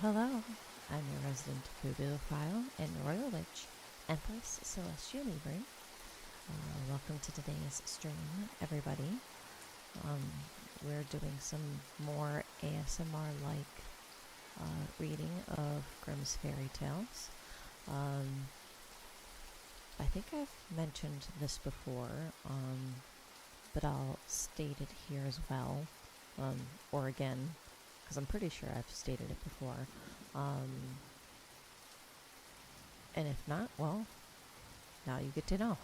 Hello, I'm your resident bibliophile and royal witch, Empress Celestia Libri. Welcome to today's stream, everybody. We're doing some more ASMR-like reading of Grimm's fairy tales. I think I've mentioned this before, but I'll state it here as well, or again, because I'm pretty sure I've stated it before. And if not, well, now you get to know.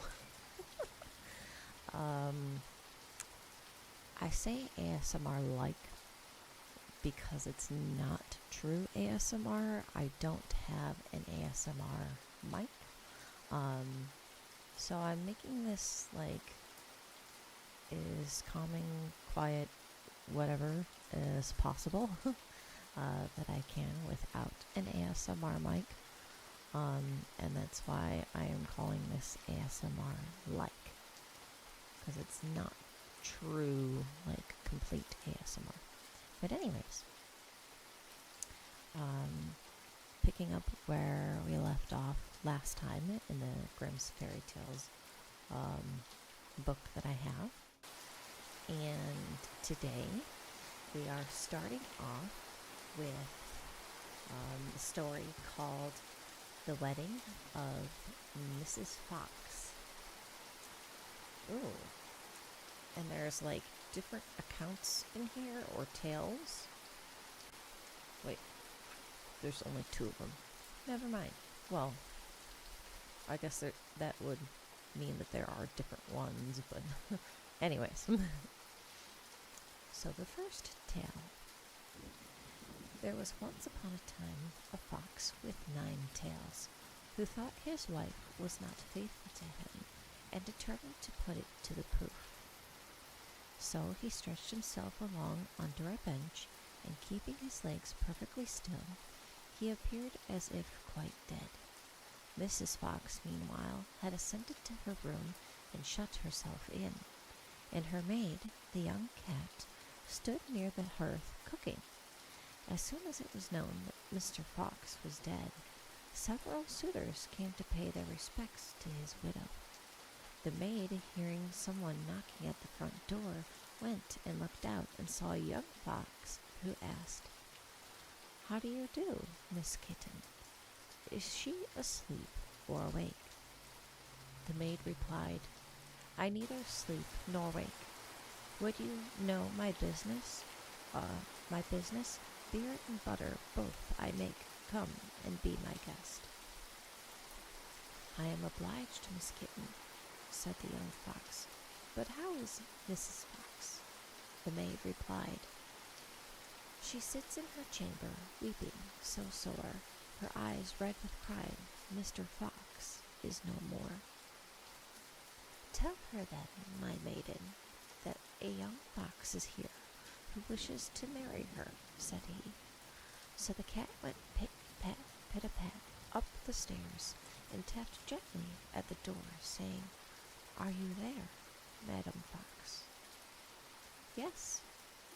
I say ASMR-like because it's not true ASMR. I don't have an ASMR mic. So I'm making this like as calming, quiet, whatever as possible that I can without an ASMR mic. And that's why I am calling this ASMR-like, because it's not true, like, complete ASMR. But anyways, picking up where we left off last time in the Grimm's Fairy Tales book that I have. And today we are starting off with a story called The Wedding of Mrs. Fox. Ooh. And there's like different accounts in here, or tales. Wait, there's only 2 of them. Never mind. Well, I guess that would mean that there are different ones, but anyways. So the first tale. There was once upon a time a fox with 9 tails, who thought his wife was not faithful to him, and determined to put it to the proof. So he stretched himself along under a bench, and keeping his legs perfectly still, he appeared as if quite dead. Mrs. Fox, meanwhile, had ascended to her room and shut herself in, and her maid, the young cat, stood near the hearth cooking. As soon as it was known that Mr. Fox was dead, several suitors came to pay their respects to his widow. The maid, hearing someone knocking at the front door, went and looked out and saw a young fox, who asked, "How do you do, Miss Kitten? Is she asleep or awake?" The maid replied, "I neither sleep nor wake. Would you know my business? My business? Beer and butter both I make. Come and be my guest." "I am obliged, Miss Kitten," said the young fox. "But how is Mrs. Fox?" The maid replied, "She sits in her chamber, weeping, so sore, her eyes red with crying. Mr. Fox is no more." "Tell her then, my maiden, that a young fox is here, who wishes to marry her," said he. So the cat went pit-pat, pit-a-pat, up the stairs, and tapped gently at the door, saying, "Are you there, Madam Fox?" "Yes,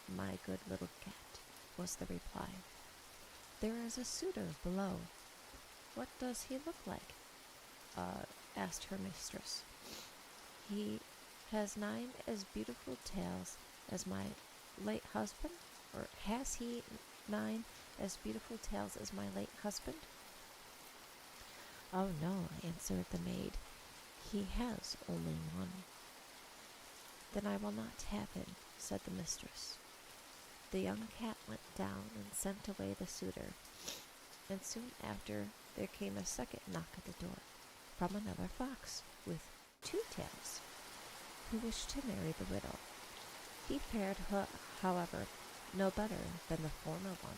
my good little cat," was the reply. "There is a suitor below." "What does he look like?" asked her mistress. "He has 9 as beautiful tails as my late husband, or has he 9 as beautiful tails as my late husband?" "Oh no," answered the maid, "he has only 1. "Then I will not have him," said the mistress. The young cat went down and sent away the suitor, and soon after there came a second knock at the door, from another fox with 2 tails, who wished to marry the widow. He fared, however, no better than the former one.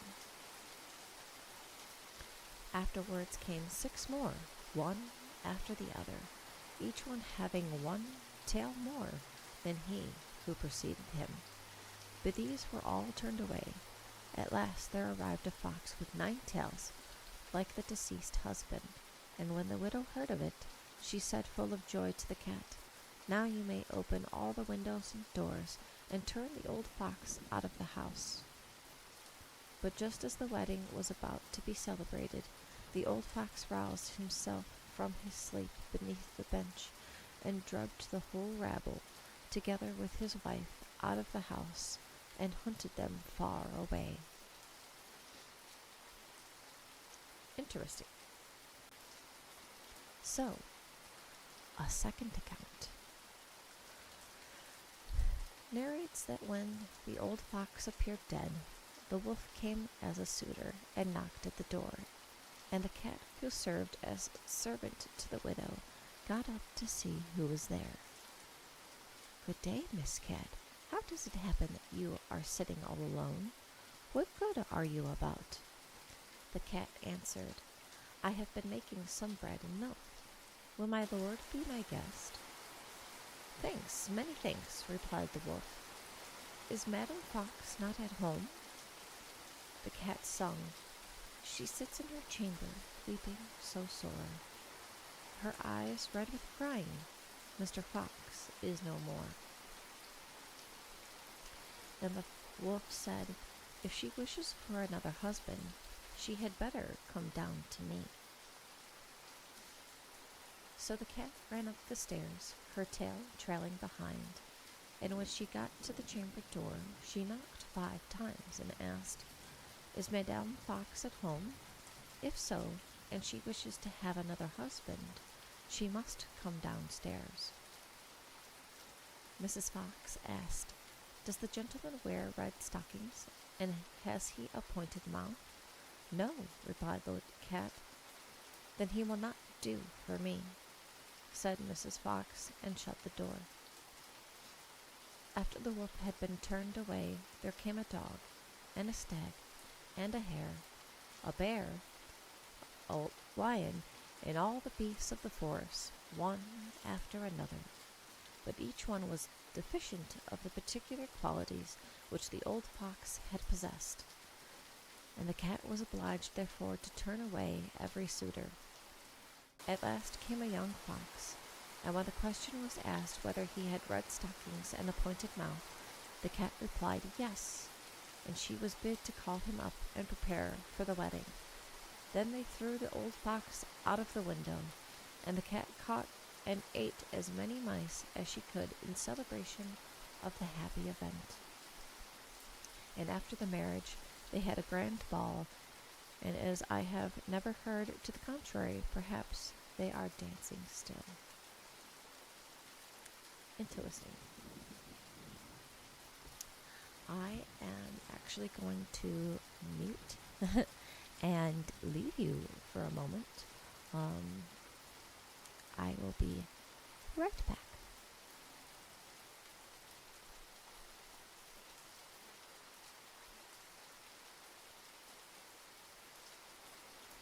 Afterwards came 6 more, one after the other, each one having 1 tail more than he who preceded him. But these were all turned away. At last there arrived a fox with 9 tails, like the deceased husband, and when the widow heard of it, she said full of joy to the cat, "Now you may open all the windows and doors, and turn the old fox out of the house." But just as the wedding was about to be celebrated, the old fox roused himself from his sleep beneath the bench and drugged the whole rabble, together with his wife, out of the house and hunted them far away. Interesting. So, a second account narrates that when the old fox appeared dead, the wolf came as a suitor and knocked at the door, and the cat who served as servant to the widow got up to see who was there. "Good day, Miss Cat. How does it happen that you are sitting all alone? What good are you about?" The cat answered, "I have been making some bread and milk. Will my lord be my guest?" "Thanks, many thanks," replied the wolf. "Is Madam Fox not at home?" The cat sung, "She sits in her chamber, weeping so sore, her eyes red with crying, Mr. Fox is no more." Then the wolf said, "If she wishes for another husband, she had better come down to me." So the cat ran up the stairs, her tail trailing behind, and when she got to the chamber door, she knocked 5 times and asked, "Is Madame Fox at home? If so, and she wishes to have another husband, she must come downstairs." Mrs. Fox asked, "Does the gentleman wear red stockings, and has he a pointed mouth?" "No," replied the cat. "Then he will not do for me," said Mrs. Fox, and shut the door. After the wolf had been turned away, there came a dog, and a stag, and a hare, a bear, a lion, and all the beasts of the forest, one after another. But each one was deficient of the particular qualities which the old fox had possessed, and the cat was obliged therefore to turn away every suitor. At last came a young fox, and when the question was asked whether he had red stockings and a pointed mouth, the cat replied yes, and she was bid to call him up and prepare for the wedding. Then they threw the old fox out of the window, and the cat caught and ate as many mice as she could in celebration of the happy event. And after the marriage, they had a grand ball, and as I have never heard to the contrary, perhaps they are dancing still. Interesting. I am actually going to mute and leave you for a moment. I will be right back.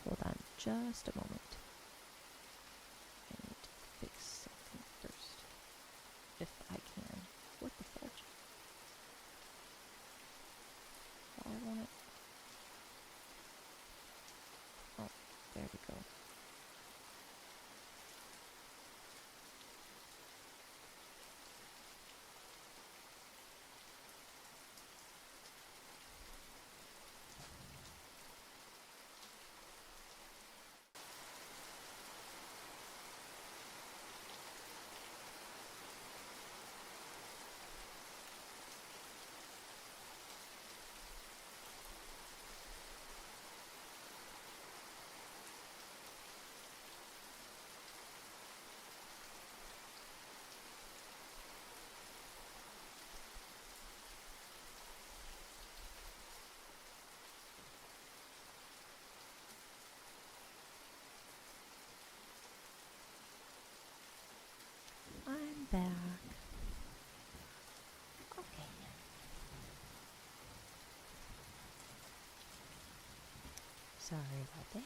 Hold on just a moment. I need to fix something first, if I can. What the fudge? Why won't it? Oh, there we go. I'm back. Okay. Sorry about that.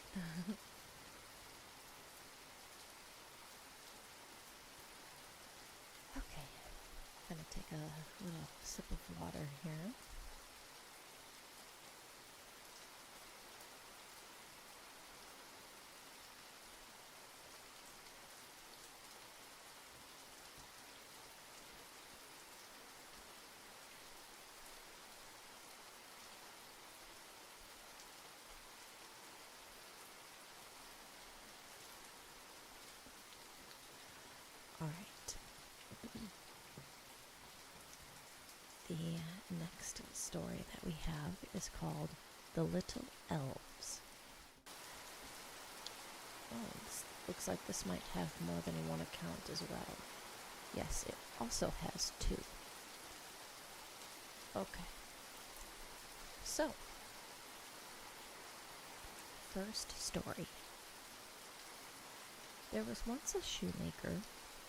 Okay. I'm gonna take a little sip of water here. story that we have is called The Little Elves. Oh, this looks like this might have more than one account as well. Yes, it also has 2. Okay. So, first story. There was once a shoemaker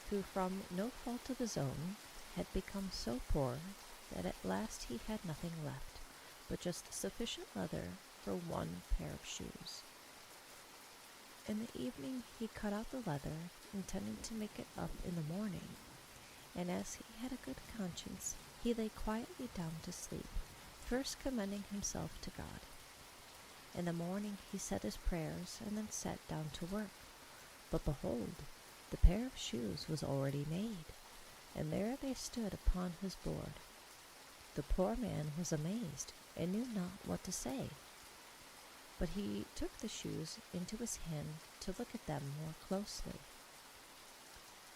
who, from no fault of his own, had become so poor that at last he had nothing left but just sufficient leather for 1 pair of shoes. In the evening he cut out the leather, intending to make it up in the morning, and as he had a good conscience, he lay quietly down to sleep, first commending himself to God. In the morning he said his prayers and then sat down to work. But behold, the pair of shoes was already made, and there they stood upon his board. The poor man was amazed, and knew not what to say. But he took the shoes into his hand to look at them more closely.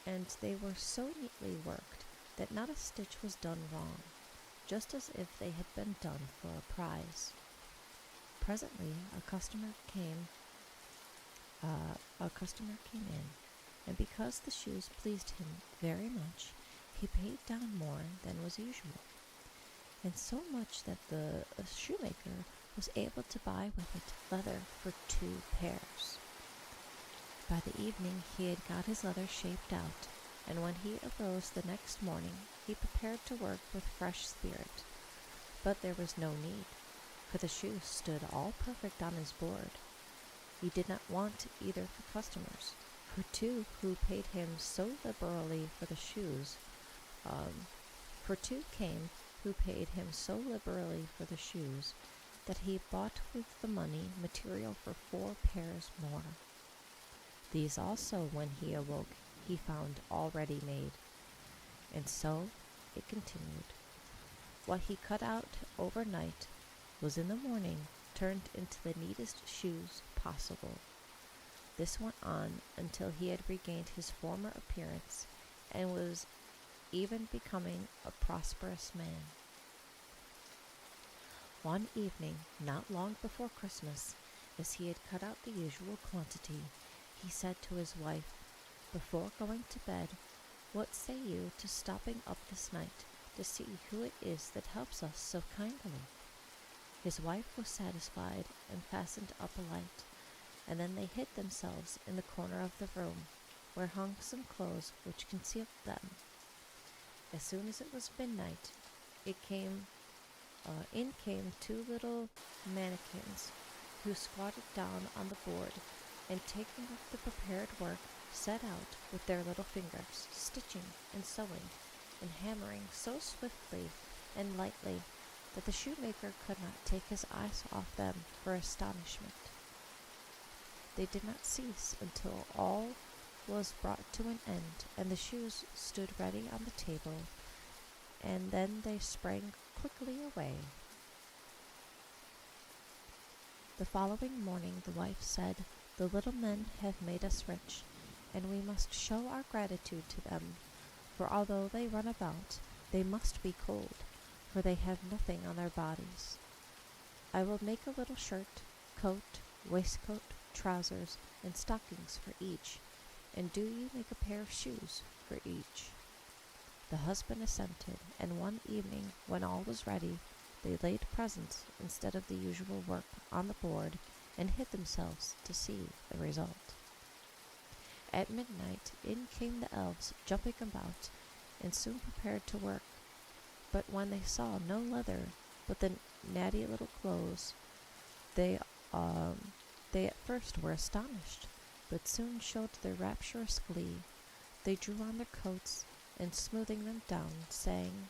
And they were so neatly worked that not a stitch was done wrong, just as if they had been done for a prize. Presently a customer came in, and because the shoes pleased him very much, he paid down more than was usual, and so much that the shoemaker was able to buy with it leather for 2 pairs. By the evening he had got his leather shaped out, and when he arose the next morning he prepared to work with fresh spirit. But there was no need, for the shoes stood all perfect on his board. He did not want either for customers, for 2 who paid him so liberally for the shoes, that he bought with the money material for 4 pairs more. These also, when he awoke, he found already made, and so it continued. What he cut out overnight was in the morning turned into the neatest shoes possible. This went on until he had regained his former appearance and was even becoming a prosperous man. One evening, not long before Christmas, as he had cut out the usual quantity, he said to his wife, before going to bed, "What say you to stopping up this night to see who it is that helps us so kindly?" His wife was satisfied and fastened up a light, and then they hid themselves in the corner of the room, where hung some clothes which concealed them. As soon as it was midnight, in came 2 little mannikins, who squatted down on the board, and taking up the prepared work, set out with their little fingers, stitching and sewing and hammering so swiftly and lightly that the shoemaker could not take his eyes off them for astonishment. They did not cease until all was brought to an end, and the shoes stood ready on the table, and then they sprang quickly away. The following morning the wife said, "The little men have made us rich, and we must show our gratitude to them, for although they run about, they must be cold, for they have nothing on their bodies. I will make a little shirt, coat, waistcoat, trousers, and stockings for each, and do you make a pair of shoes for each." The husband assented, and one evening, when all was ready, they laid presents instead of the usual work on the board, and hid themselves to see the result. At midnight in came the elves, jumping about, and soon prepared to work. But when they saw no leather but the natty little clothes, they at first were astonished, but soon showed their rapturous glee. They drew on their coats, and smoothing them down, sang,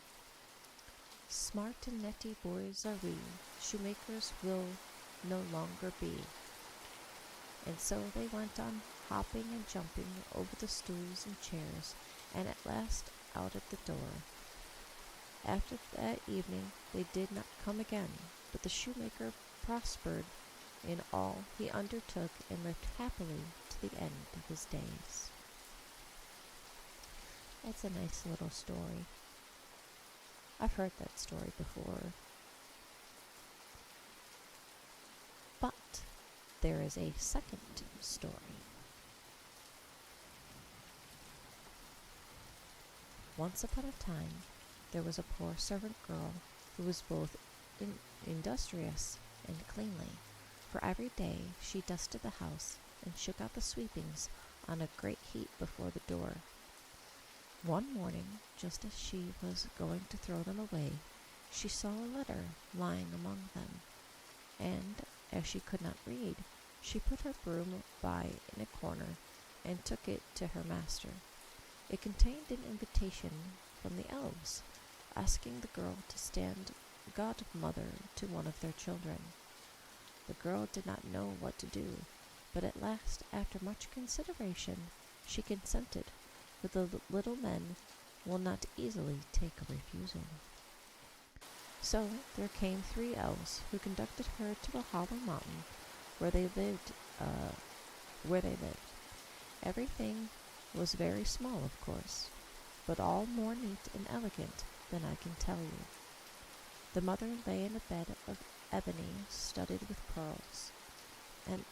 "Smart and netty boys are we, shoemakers will no longer be." And so they went on hopping and jumping over the stools and chairs, and at last out at the door. After that evening they did not come again, but the shoemaker prospered in all he undertook and lived happily to the end of his days. That's a nice little story. I've heard that story before. But there is a second story. Once upon a time, there was a poor servant girl who was both industrious and cleanly, for every day she dusted the house and shook out the sweepings on a great heap before the door. One morning, just as she was going to throw them away, she saw a letter lying among them, and, as she could not read, she put her broom by in a corner and took it to her master. It contained an invitation from the elves, asking the girl to stand godmother to one of their children. The girl did not know what to do, but at last, after much consideration, she consented, for the little men will not easily take a refusal. So there came 3 elves, who conducted her to a hollow mountain where they lived. Everything was very small, of course, but all more neat and elegant than I can tell you. The mother lay in a bed of ebony studded with pearls, and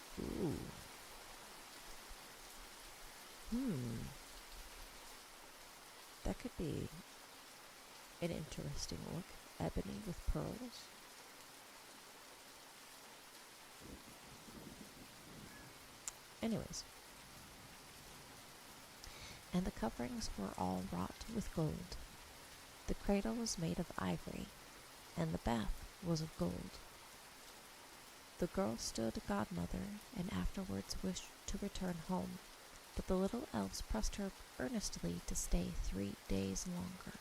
that could be an interesting look. Ebony with pearls. Anyways. And the coverings were all wrought with gold. The cradle was made of ivory, and the bath was of gold. The girl stood godmother, and afterwards wished to return home, but the little elves pressed her earnestly to stay 3 days longer.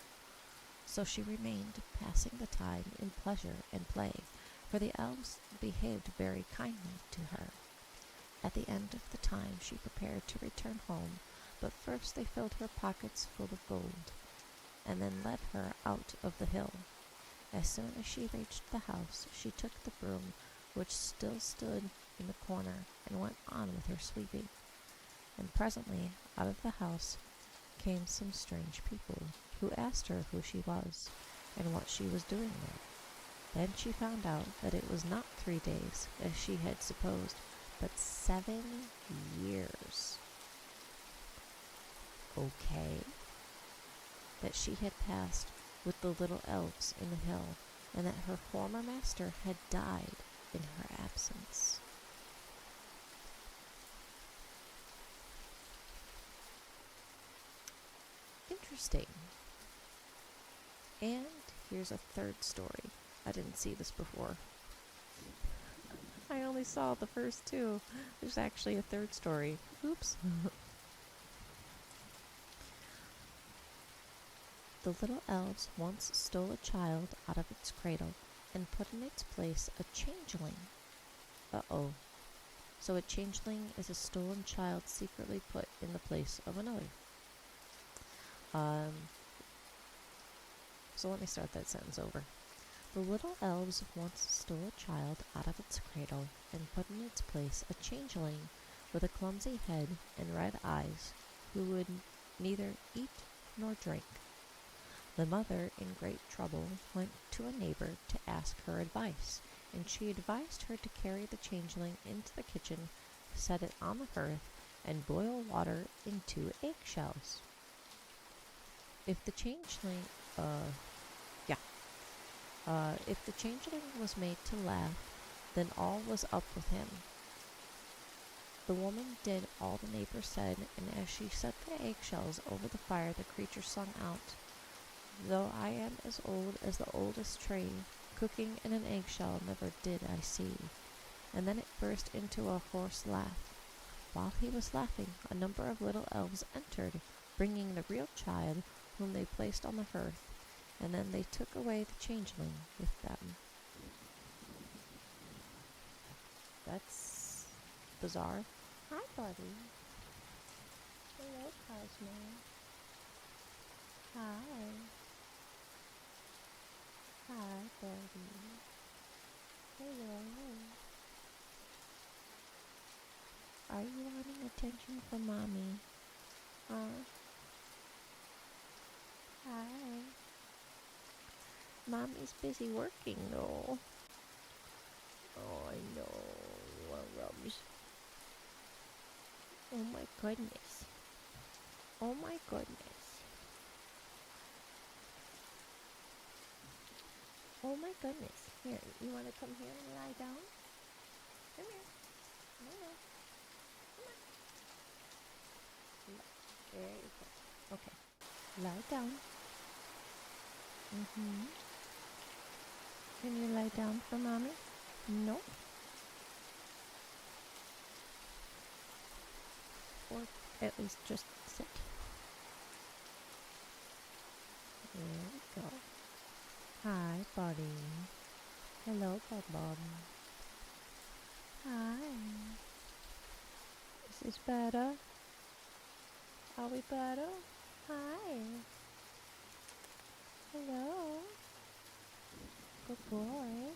So she remained, passing the time in pleasure and play, for the elves behaved very kindly to her. At the end of the time she prepared to return home, but first they filled her pockets full of gold, and then led her out of the hill. As soon as she reached the house, she took the broom, which still stood in the corner, and went on with her sweeping. And presently, out of the house came some strange people, who asked her who she was, and what she was doing there. Then she found out that it was not 3 days, as she had supposed, but 7 years. Okay. That she had passed with the little elves in the hill, and that her former master had died in her absence. Interesting. And here's a third story. I didn't see this before. I only saw the first 2. There's actually a third story. Oops. The little elves once stole a child out of its cradle and put in its place a changeling. Uh-oh. So a changeling is a stolen child secretly put in the place of another. So let me start that sentence over. The little elves once stole a child out of its cradle and put in its place a changeling with a clumsy head and red eyes, who would neither eat nor drink. The mother, in great trouble, went to a neighbor to ask her advice, and she advised her to carry the changeling into the kitchen, set it on the hearth, and boil water in 2 eggshells. If the changeling was made to laugh, then all was up with him. The woman did all the neighbor said, and as she set the eggshells over the fire, the creature sung out, "Though I am as old as the oldest tree, cooking in an eggshell never did I see." And then it burst into a hoarse laugh. While he was laughing, a number of little elves entered, bringing the real child, whom they placed on the hearth, and then they took away the changeling with them. That's bizarre. Hi, buddy. Hello, Cosmo. Hi. Hi, buddy. Hello. Are you wanting attention from Mommy? Huh? Hi. Mommy's busy working, though. Oh, I know. Oh my goodness. Oh my goodness. Oh my goodness. Here, you want to come here and lie down? Come here. Come on. Come on. There you go. Okay. Lie down. Can you lie down for mommy? No. Or at least just sit. There we go. Hi, buddy. Hello, Bob. Hi. Is this better? Are we better? Hi. Hello. Good boy.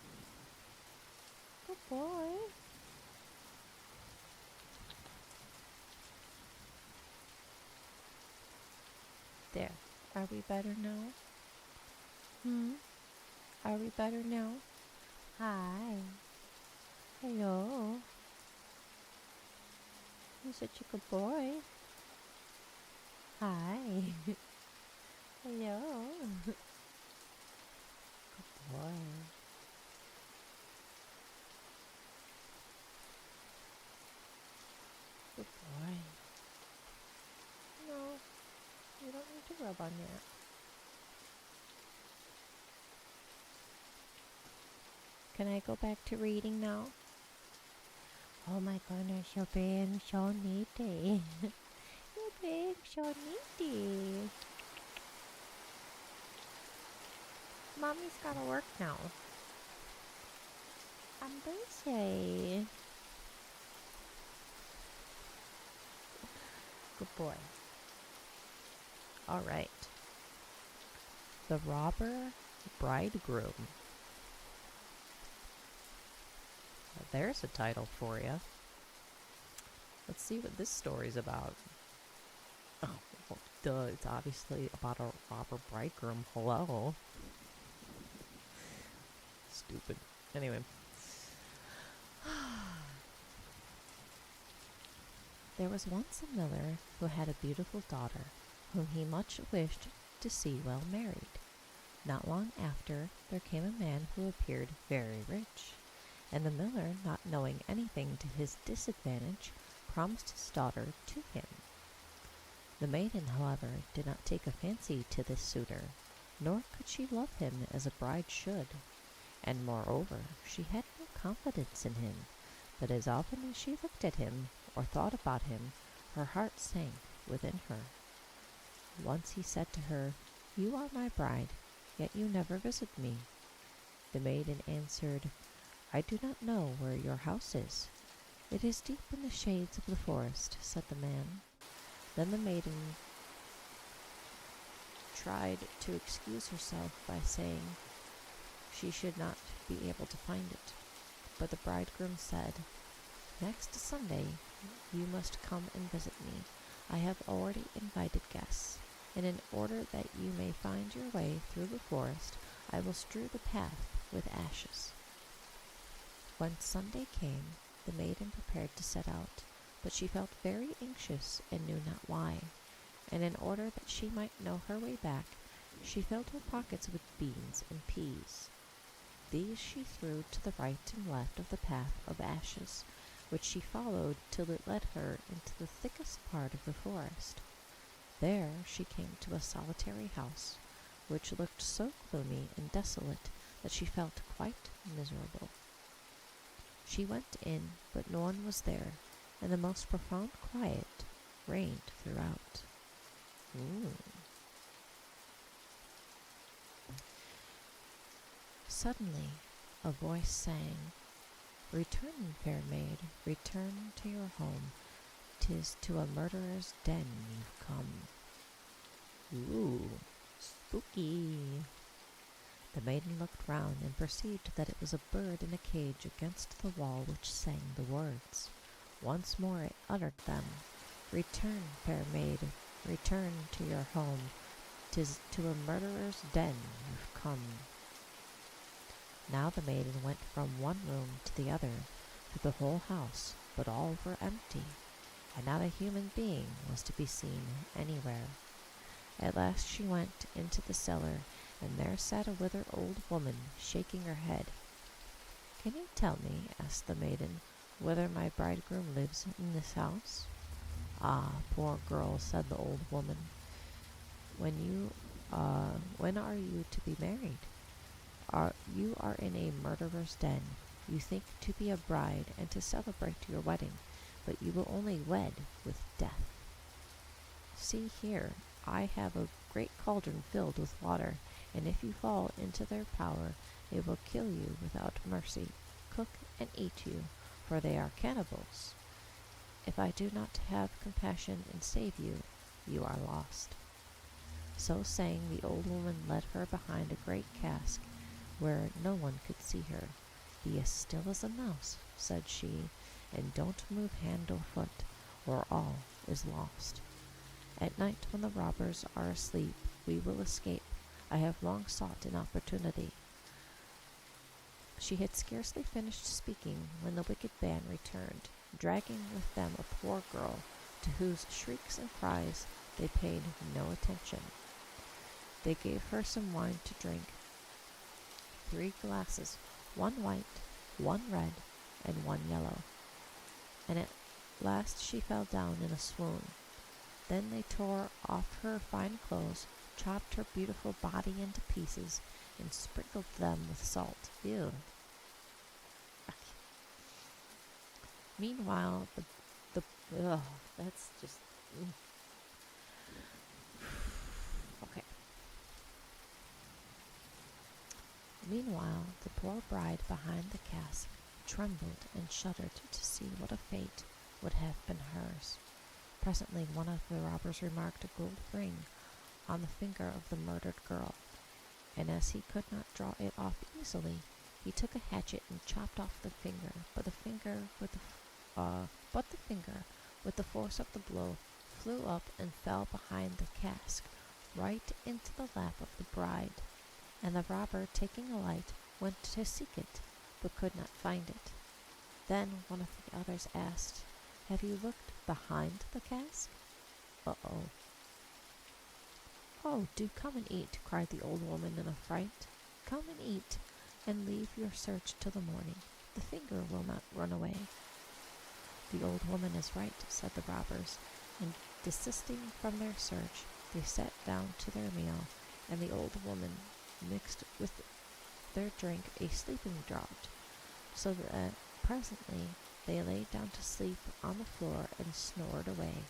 Good boy. There. Are we better now? Are we better now? Hi. Hello. You're such a good boy. Hi. Hello. Good boy. Good boy. No, you don't need to rub on that. Can I go back to reading now? Oh my goodness, you're being so needy. You're being so needy. Mommy's gotta work now. I'm busy. Good boy. All right. The Robber Bridegroom. Well, there's a title for you. Let's see what this story's about. Oh, well, duh, it's obviously about a robber bridegroom. Hello. Stupid. Anyway. There was once a miller who had a beautiful daughter, whom he much wished to see well married. Not long after, there came a man who appeared very rich, and the miller, not knowing anything to his disadvantage, promised his daughter to him. The maiden, however, did not take a fancy to this suitor, nor could she love him as a bride should, and moreover she had no confidence in him, but as often as she looked at him or thought about him, her heart sank within her. Once he said to her, "You are my bride, yet you never visit me." The maiden answered, "I do not know where your house is." "It is deep in the shades of the forest," said the man. Then the maiden tried to excuse herself by saying she should not be able to find it. But the bridegroom said, "Next Sunday you must come and visit me. I have already invited guests, and in order that you may find your way through the forest, I will strew the path with ashes." When Sunday came, the maiden prepared to set out, but she felt very anxious and knew not why, and in order that she might know her way back, she filled her pockets with beans and peas. These she threw to the right and left of the path of ashes, which she followed till it led her into the thickest part of the forest. There she came to a solitary house, which looked so gloomy and desolate that she felt quite miserable. She went in, but no one was there, and the most profound quiet reigned throughout. Suddenly a voice sang, "Return, fair maid, return to your home. 'Tis to a murderer's den you've come." Ooh, spooky. The maiden looked round and perceived that it was a bird in a cage against the wall which sang the words. Once more it uttered them, "Return, fair maid, return to your home. 'Tis to a murderer's den you've come." Now the maiden went from one room to the other, through the whole house, but all were empty, and not a human being was to be seen anywhere. At last she went into the cellar, and there sat a withered old woman, shaking her head. "Can you tell me," asked the maiden, "whether my bridegroom lives in this house?" "Ah, poor girl," said the old woman, when are you to be married? You are in a murderer's den. You think to be a bride and to celebrate your wedding, but you will only wed with death. See here, I have a great cauldron filled with water, and if you fall into their power, they will kill you without mercy, cook and eat you, for they are cannibals. If I do not have compassion and save you, you are lost." So saying, the old woman led her behind a great cask, where no one could see her. "Be as still as a mouse," said she, "and don't move hand or foot, or all is lost. At night, when the robbers are asleep, we will escape. I have long sought an opportunity." She had scarcely finished speaking when the wicked band returned, dragging with them a poor girl, to whose shrieks and cries they paid no attention. They gave her some wine to drink, 3 glasses, 1 white, 1 red, and 1 yellow, and at last she fell down in a swoon. Then they tore off her fine clothes, chopped her beautiful body into pieces, and sprinkled them with salt. Ew. Meanwhile, that's just... Okay. Meanwhile, the poor bride behind the cask trembled and shuddered to see what a fate would have been hers. Presently one of the robbers remarked a gold ring on the finger of the murdered girl, and as he could not draw it off easily, he took a hatchet and chopped off the finger, but the finger, with the force of the blow, flew up and fell behind the cask, right into the lap of the bride. And the robber, taking a light, went to seek it, but could not find it. Then one of the others asked, "Have you looked behind the cask?" "Uh-oh." "Oh, do come and eat," cried the old woman in a fright. "Come and eat, and leave your search till the morning. The finger will not run away." "The old woman is right," said the robbers, and desisting from their search, they sat down to their meal, and the old woman mixed with their drink a sleeping draught, so that presently they lay down to sleep on the floor and snored away.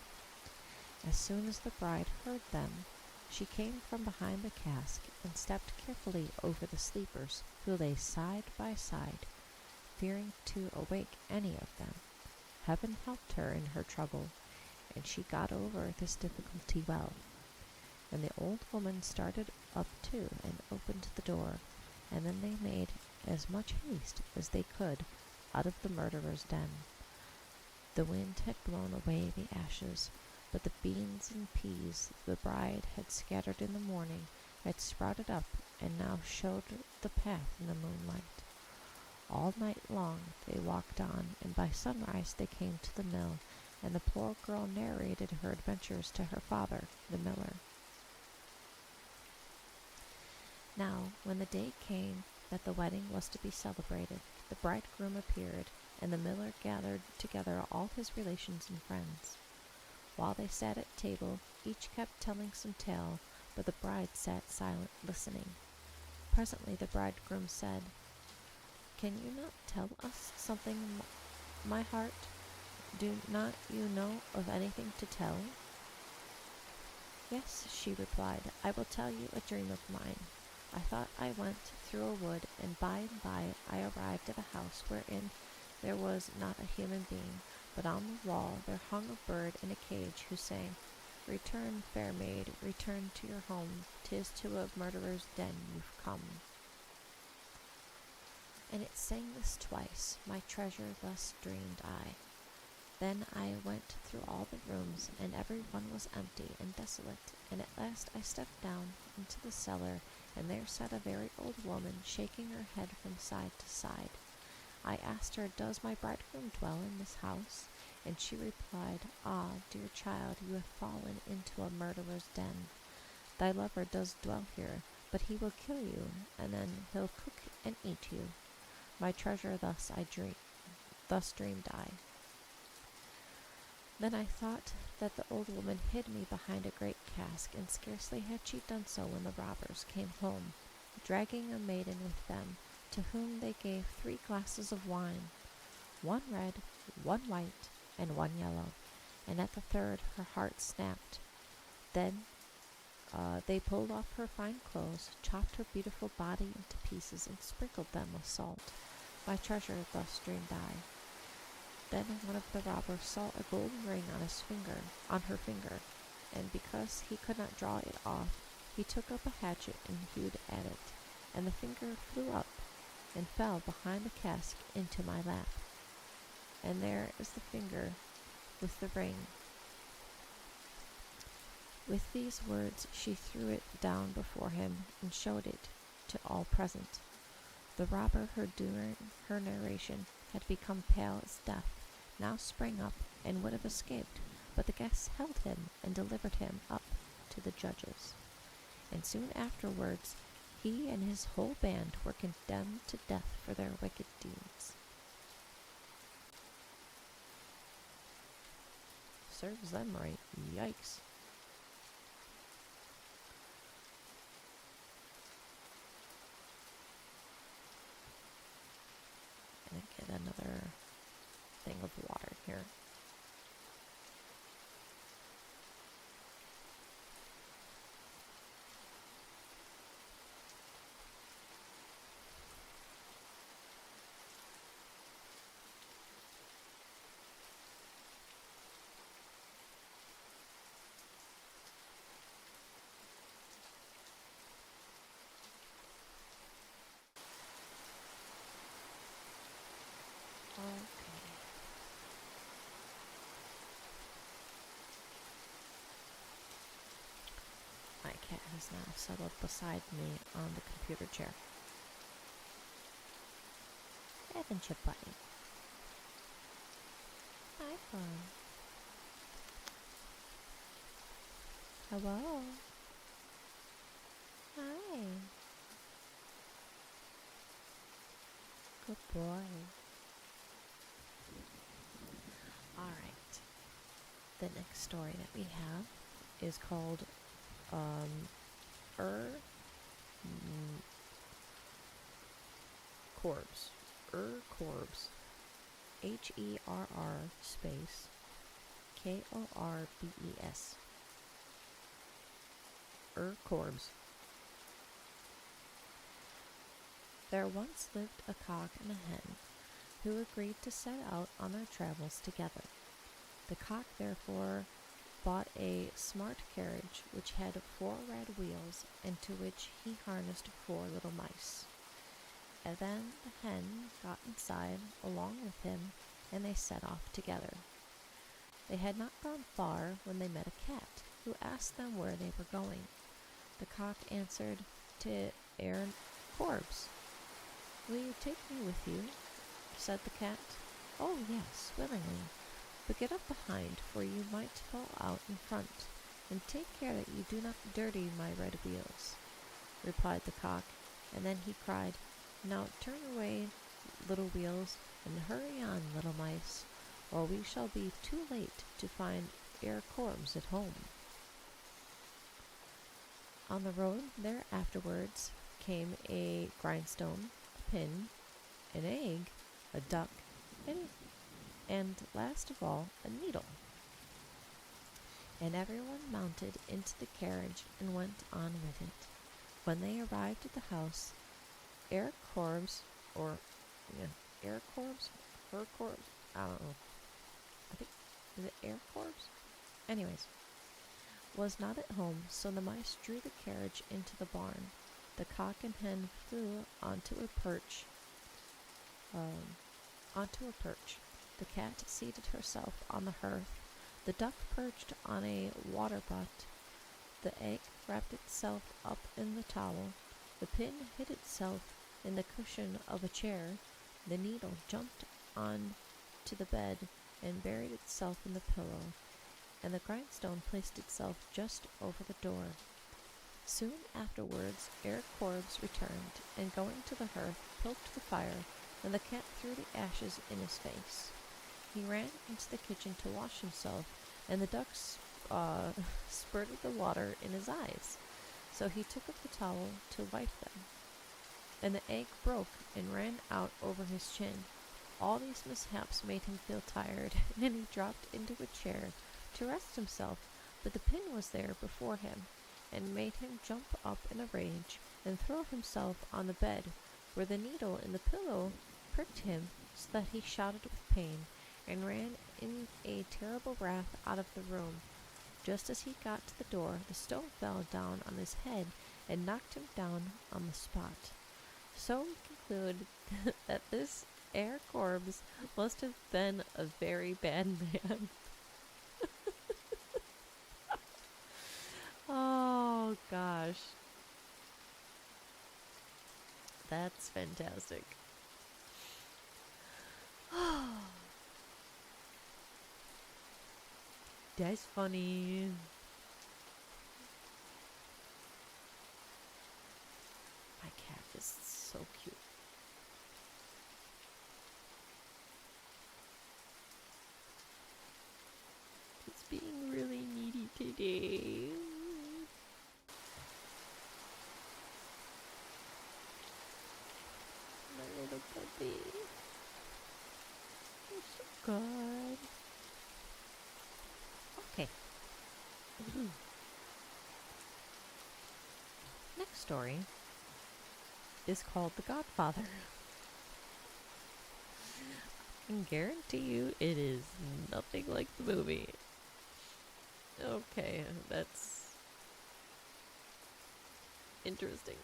As soon as the bride heard them, she came from behind the cask and stepped carefully over the sleepers, who lay side by side, fearing to awake any of them. Heaven helped her in her trouble, and she got over this difficulty well. And the old woman started up too and opened the door, and then they made as much haste as they could out of the murderer's den. The wind had blown away the ashes, but the beans and peas the bride had scattered in the morning had sprouted up and now showed the path in the moonlight. All night long they walked on, and by sunrise they came to the mill, and the poor girl narrated her adventures to her father, the miller. Now, when the day came that the wedding was to be celebrated, the bridegroom appeared, and the miller gathered together all his relations and friends. While they sat at table, each kept telling some tale, but the bride sat silent, listening. Presently the bridegroom said, "Can you not tell us something, my heart? Do not you know of anything to tell?" "Yes," she replied, "I will tell you a dream of mine. I thought I went through a wood, and by I arrived at a house wherein there was not a human being, but on the wall there hung a bird in a cage, who sang, 'Return, fair maid, return to your home, 'tis to a murderer's den you've come.' And it sang this twice, my treasure thus dreamed I. Then I went through all the rooms, and every one was empty and desolate, and at last I stepped down into the cellar, and there sat a very old woman, shaking her head from side to side. I asked her, 'Does my bridegroom dwell in this house?' And she replied, "Ah, dear child, you have fallen into a murderer's den. Thy lover does dwell here, but he will kill you, and then he'll cook and eat you. My treasure, thus dreamed I." Then I thought that the old woman hid me behind a great cask, and scarcely had she done so when the robbers came home, dragging a maiden with them, to whom they gave 3 glasses of wine, one red, one white, and one yellow, and at the third her heart snapped. Then they pulled off her fine clothes, chopped her beautiful body into pieces, and sprinkled them with salt. My treasure, thus dreamed I. Then one of the robbers saw a golden ring on her finger, and because he could not draw it off, he took up a hatchet and hewed at it, and the finger flew up and fell behind the cask into my lap. And there is the finger with the ring. With these words she threw it down before him and showed it to all present. The robber, who during her narration had become pale as death, now sprang up and would have escaped, but the guests held him and delivered him up to the judges. And soon afterwards he and his whole band were condemned to death for their wicked deeds. Serves them right. Yikes. And I get another thing of water here. Okay. My cat has now settled beside me on the computer chair. Haven't you, buddy? Hi, Fun. Hello. Hi. Good boy. Alright. The next story that we have is called Corbs. Corbs. HERR space KORBES. Corbs. There once lived a cock and a hen who agreed to set out on their travels together. The cock therefore bought a smart carriage which had 4 red wheels, and to which he harnessed 4 little mice. And then the hen got inside along with him, and they set off together. They had not gone far when they met a cat, who asked them where they were going. The cock answered, "To Corbs." "Will you take me with you?" said the cat. "Oh, yes, willingly. But get up behind, for you might fall out in front, and take care that you do not dirty my red wheels," replied the cock, and then he cried, "Now turn away, little wheels, and hurry on, little mice, or we shall be too late to find Corbs at home." On the road there afterwards came a grindstone, a pin, an egg, a duck, and last of all, a needle. And everyone mounted into the carriage and went on with it. When they arrived at the house, Corbs, I don't know. I think, is it Corbs? Anyways, was not at home, so the mice drew the carriage into the barn. The cock and hen flew onto a perch. The cat seated herself on the hearth. The duck perched on a water butt. The egg wrapped itself up in the towel. The pin hid itself in the cushion of a chair. The needle jumped on to the bed, and buried itself in the pillow, and the grindstone placed itself just over the door. Soon afterwards, Eric Korbes returned, and going to the hearth, poked the fire, and the cat threw the ashes in his face. He ran into the kitchen to wash himself, and the ducks spurted the water in his eyes. So he took up the towel to wipe them, and the egg broke and ran out over his chin. All these mishaps made him feel tired, and he dropped into a chair to rest himself, but the pin was there before him, and made him jump up in a rage and throw himself on the bed, where the needle in the pillow pricked him so that he shouted with pain, and ran in a terrible wrath out of the room. Just as he got to the door, the stone fell down on his head and knocked him down on the spot. So we conclude that this Eric Korbes must have been a very bad man. Oh, gosh. That's fantastic. That's funny. My cat is so cute. He's being really needy today. My little puppy. You're so good. Okay. Next story is called The Godfather. I can guarantee you it is nothing like the movie. Okay, that's interesting.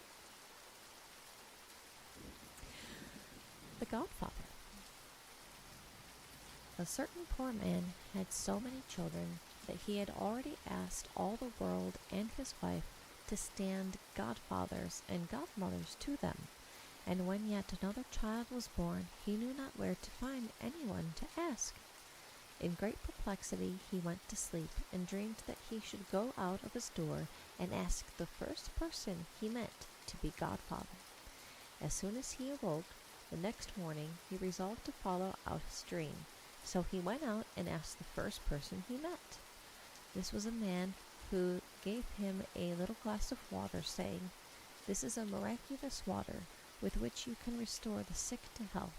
The Godfather. A certain poor man had so many children that he had already asked all the world and his wife to stand godfathers and godmothers to them, and when yet another child was born, he knew not where to find anyone to ask. In great perplexity he went to sleep, and dreamed that he should go out of his door and ask the first person he met to be godfather. As soon as he awoke the next morning, he resolved to follow out his dream. So he went out and asked the first person he met. This was a man who gave him a little glass of water, saying, "This is a miraculous water with which you can restore the sick to health.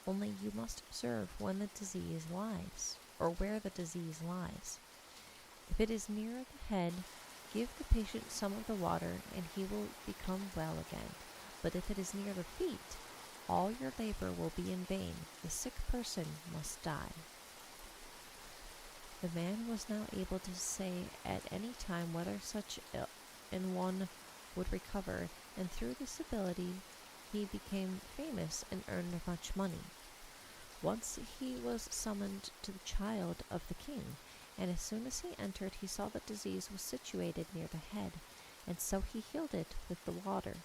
Only you must observe when the disease lies, or where the disease lies. If it is near the head, give the patient some of the water, and he will become well again. But if it is near the feet, all your labor will be in vain. The sick person must die." The man was now able to say at any time whether such an one would recover, and through this ability he became famous and earned much money. Once he was summoned to the child of the king, and as soon as he entered he saw that disease was situated near the head, and so he healed it with the water.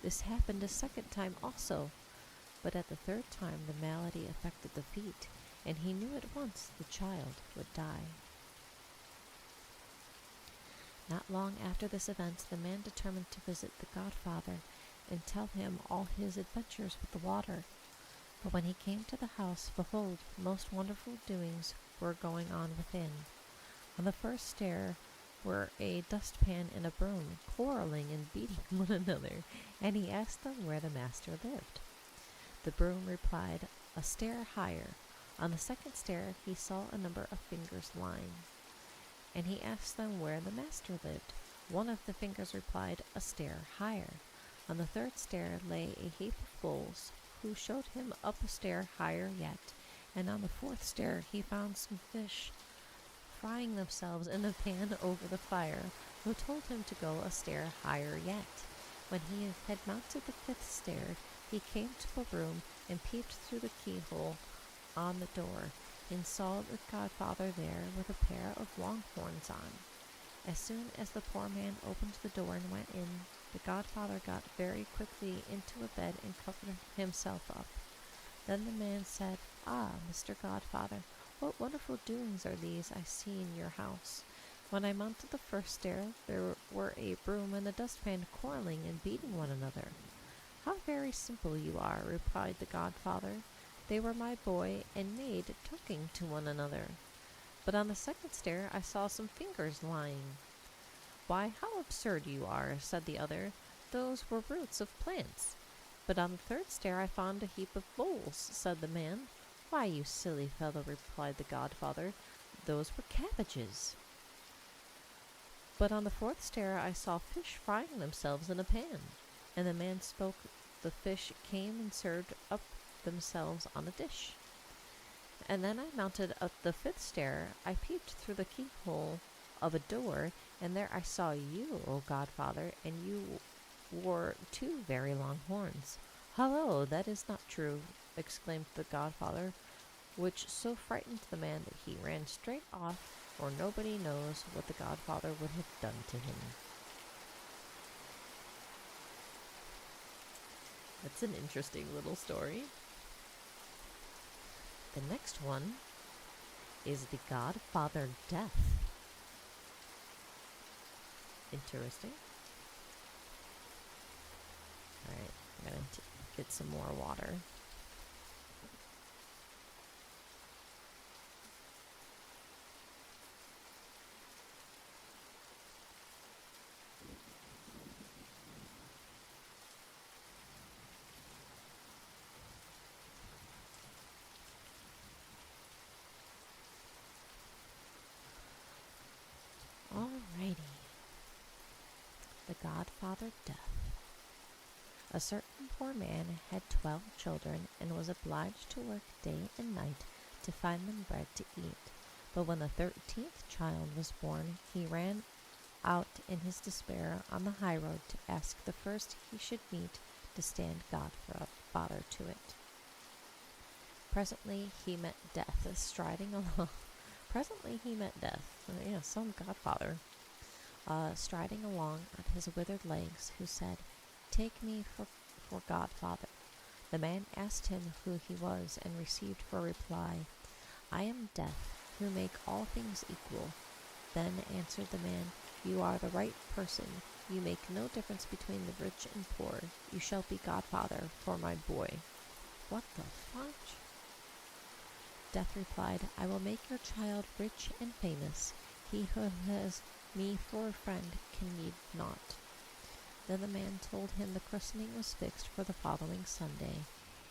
This happened a second time also, but at the third time the malady affected the feet, and he knew at once the child would die. Not long after this event, the man determined to visit the godfather and tell him all his adventures with the water. But when he came to the house, behold, most wonderful doings were going on within. On the first stair were a dustpan and a broom, quarreling and beating one another, and he asked them where the master lived. The broom replied, "A stair higher." On the second stair he saw a number of fingers lying, and he asked them where the master lived. One of the fingers replied, "A stair higher." On the third stair lay a heap of bowls, who showed him up a stair higher yet, and on the fourth stair he found some fish frying themselves in a pan over the fire, who told him to go a stair higher yet. When he had mounted the fifth stair, he came to a room and peeped through the keyhole on the door, and saw the godfather there with a pair of long horns on. As soon as the poor man opened the door and went in, the godfather got very quickly into a bed and covered himself up. Then the man said, "Ah, Mr. Godfather, What wonderful doings are these I see in your house? When I mounted the first stair, there were a broom and a dustpan quarreling and beating one another. How very simple you are, replied the godfather. They were my boy and maid talking to one another. But on the second stair I saw some fingers lying. Why, how absurd you are, said the other. Those were roots of plants. But on the third stair I found a heap of bowls, said the man. Why, you silly fellow, replied the godfather, those were cabbages. But on the fourth stair I saw fish frying themselves in a pan. And the man spoke. The fish came and served up themselves on a dish. And then I mounted up the fifth stair. I peeped through the keyhole of a door, and there I saw you, O godfather, and you wore 2 very long horns. Hallo, that is not true, exclaimed the godfather, which so frightened the man that he ran straight off, or nobody knows what the godfather would have done to him. That's an interesting little story. The next one is the Godfather Death. Interesting. Alright, I'm going to get some more water. Alrighty. The Godfather Death. A certain poor man had 12 children and was obliged to work day and night to find them bread to eat. But when the 13th child was born, he ran out in his despair on the high road to ask the first he should meet to stand godfather to it. Presently he met Death striding along. Some godfather, striding along on his withered legs, who said, "Take me for godfather." The man asked him who he was, and received for reply, "I am Death, who make all things equal." Then answered the man, "You are the right person. You make no difference between the rich and poor. You shall be godfather for my boy." What the fudge? Death replied, "I will make your child rich and famous. He who has me for a friend can need naught." Then the man told him the christening was fixed for the following Sunday,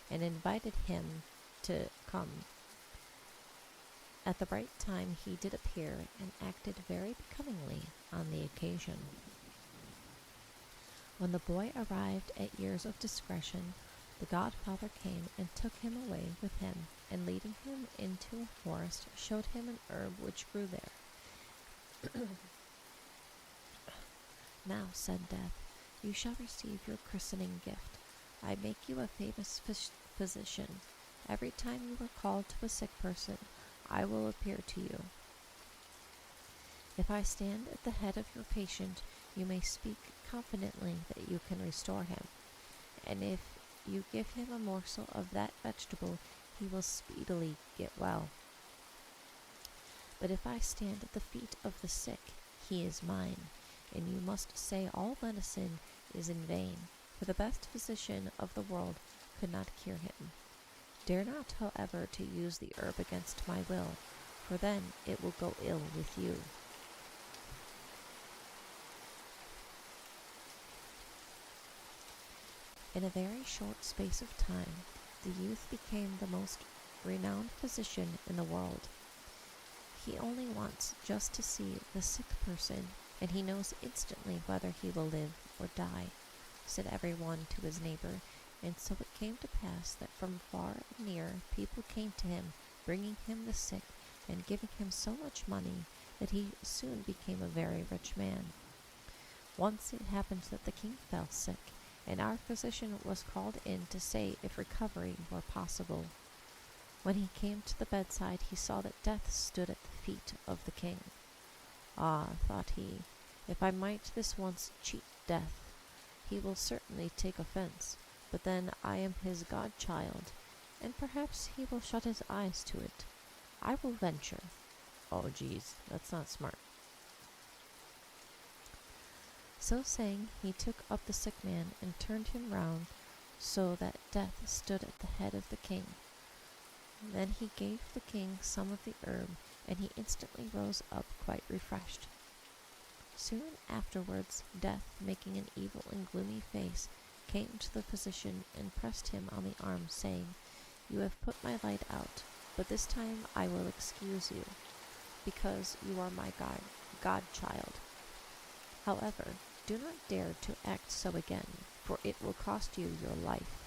and invited him to come. At the right time he did appear, and acted very becomingly on the occasion. When the boy arrived at years of discretion, the godfather came and took him away with him, and leading him into a forest, showed him an herb which grew there. "Now," said Death, "you shall receive your christening gift. I make you a famous physician. Every time you are called to a sick person, I will appear to you. If I stand at the head of your patient, you may speak confidently that you can restore him, and if you give him a morsel of that vegetable, he will speedily get well. But if I stand at the feet of the sick, he is mine, and you must say all medicine is in vain, for the best physician of the world could not cure him. Dare not, however, to use the herb against my will, for then it will go ill with you." In a very short space of time, the youth became the most renowned physician in the world. He only wants just to see the sick person, and he knows instantly whether he will live or die, said every one to his neighbor, and so it came to pass that from far and near people came to him, bringing him the sick, and giving him so much money that he soon became a very rich man. Once it happened that the king fell sick, and our physician was called in to say if recovery were possible. When he came to the bedside, he saw that Death stood at the feet of the king. "Ah," thought he, "if I might this once cheat Death, he will certainly take offense, but then I am his godchild, and perhaps he will shut his eyes to it. I will venture. Oh, geez, that's not smart. So saying, he took up the sick man and turned him round so that Death stood at the head of the king. Then he gave the king some of the herb, and he instantly rose up quite refreshed. Soon afterwards, Death, making an evil and gloomy face, came to the physician and pressed him on the arm, saying, "You have put my light out, but this time I will excuse you, because you are my godchild. However, do not dare to act so again, for it will cost you your life,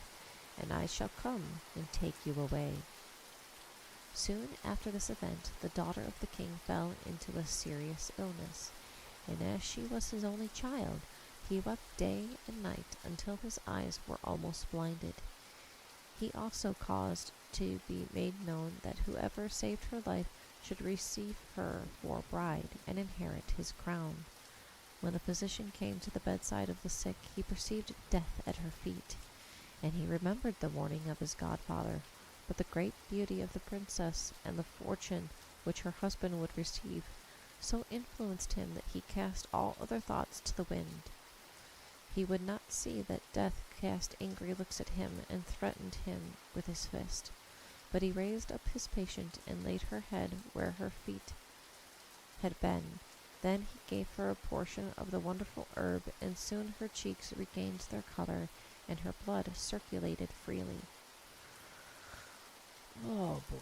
and I shall come and take you away." Soon after this event, the daughter of the king fell into a serious illness, and as she was his only child, he wept day and night until his eyes were almost blinded. He also caused to be made known that whoever saved her life should receive her for a bride and inherit his crown. When the physician came to the bedside of the sick, he perceived Death at her feet, and he remembered the warning of his godfather, but the great beauty of the princess and the fortune which her husband would receive so influenced him that he cast all other thoughts to the wind. He would not see that Death cast angry looks at him and threatened him with his fist, but he raised up his patient and laid her head where her feet had been. Then he gave her a portion of the wonderful herb, and soon her cheeks regained their color, and her blood circulated freely. Oh boy.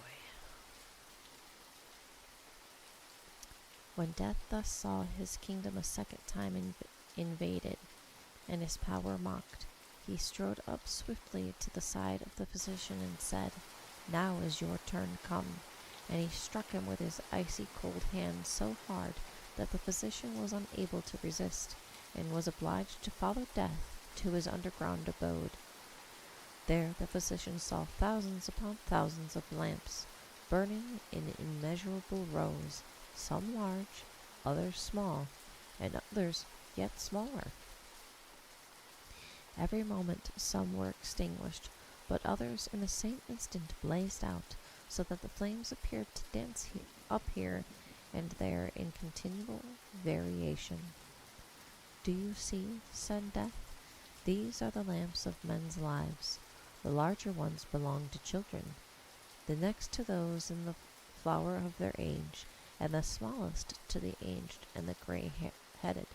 When Death thus saw his kingdom a second time invaded, and his power mocked, he strode up swiftly to the side of the physician and said, "Now is your turn come," and he struck him with his icy cold hand so hard that the physician was unable to resist, and was obliged to follow Death to his underground abode. There the physician saw thousands upon thousands of lamps, burning in immeasurable rows, some large, others small, and others yet smaller. Every moment some were extinguished, but others in the same instant blazed out, so that the flames appeared to dance up here and there in continual variation. "Do you see?" said Death. "These are the lamps of men's lives. The larger ones belong to children, the next to those in the flower of their age, and the smallest to the aged and the gray-headed.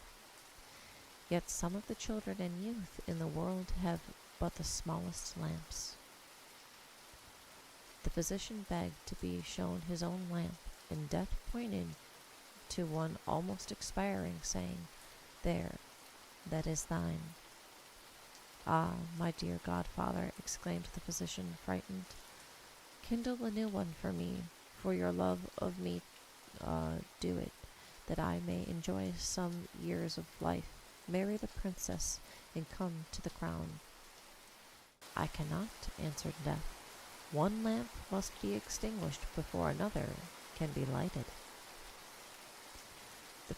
Yet some of the children and youth in the world have but the smallest lamps." The physician begged to be shown his own lamp, and Death pointed to one almost expiring, saying, "There, that is thine." "Ah, my dear godfather," exclaimed the physician, frightened, "kindle a new one for me, for your love of me. Do it, that I may enjoy some years of life, marry the princess, and come to the crown." "I cannot," answered Death. "One lamp must be extinguished before another can be lighted." Then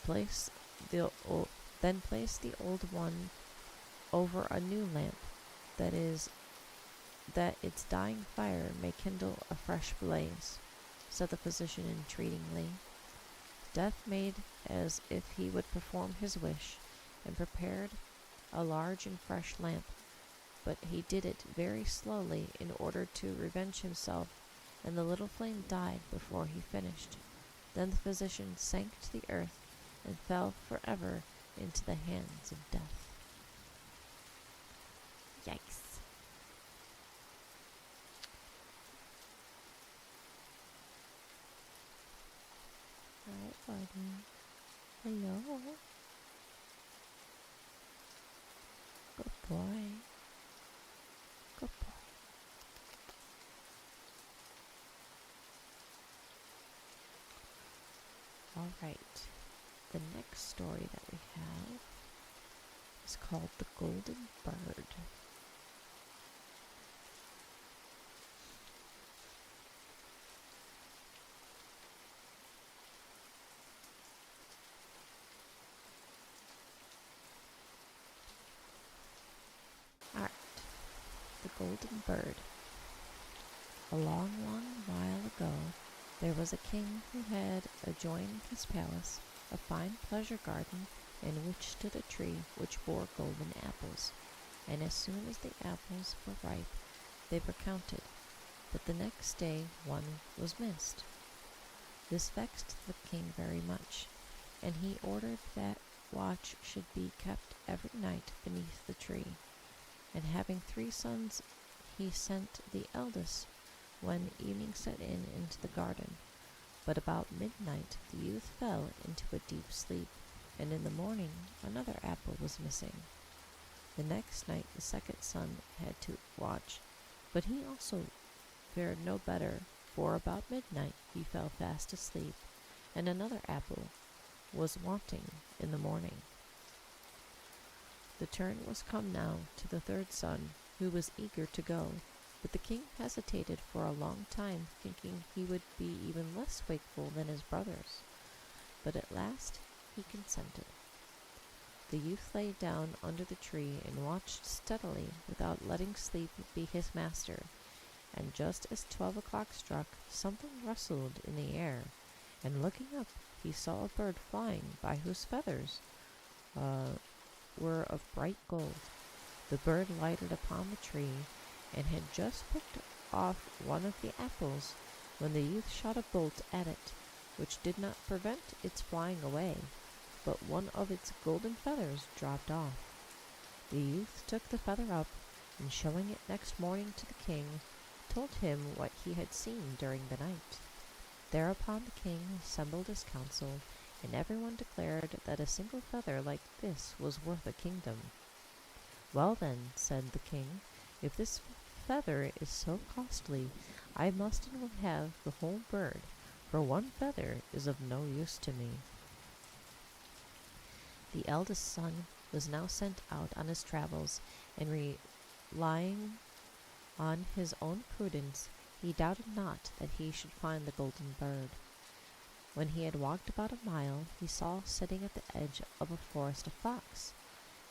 place the old one over a new lamp, that its dying fire may kindle a fresh blaze," said the physician entreatingly. Death made as if he would perform his wish, and prepared a large and fresh lamp, but he did it very slowly in order to revenge himself, and the little flame died before he finished. Then the physician sank to the earth and fell forever into the hands of Death. Yikes. Alright, buddy. Hello. Good boy. Good boy. Alright. The next story that we have is called The Golden Bird. Alright. The Golden Bird. A long, long while ago, There was a king who had adjoining his palace a fine pleasure garden in which stood a tree which bore golden apples, and as soon as the apples were ripe they were counted, but the next day one was missed. This vexed the king very much, and he ordered that watch should be kept every night beneath the tree. And having 3 sons, he sent the eldest, when evening set in, into the garden. But about midnight the youth fell into a deep sleep, and in the morning another apple was missing. The next night the second son had to watch, but he also fared no better, for about midnight he fell fast asleep, and another apple was wanting in the morning. The turn was come now to the third son, who was eager to go, but the king hesitated for a long time, thinking he would be even less wakeful than his brothers. But at last he consented. The youth lay down under the tree and watched steadily, without letting sleep be his master, and just as 12 o'clock struck, something rustled in the air, and looking up he saw a bird flying, by whose feathers were of bright gold. The bird lighted upon the tree, and had just picked off one of the apples, when the youth shot a bolt at it, which did not prevent its flying away, but one of its golden feathers dropped off. The youth took the feather up, and showing it next morning to the king, told him what he had seen during the night. Thereupon the king assembled his council, and everyone declared that a single feather like this was worth a kingdom. "Well then," said the king, "if this feather is so costly, I must and will have the whole bird, for one feather is of no use to me." The eldest son was now sent out on his travels, and relying on his own prudence, he doubted not that he should find the golden bird. When he had walked about a mile, he saw sitting at the edge of a forest a fox,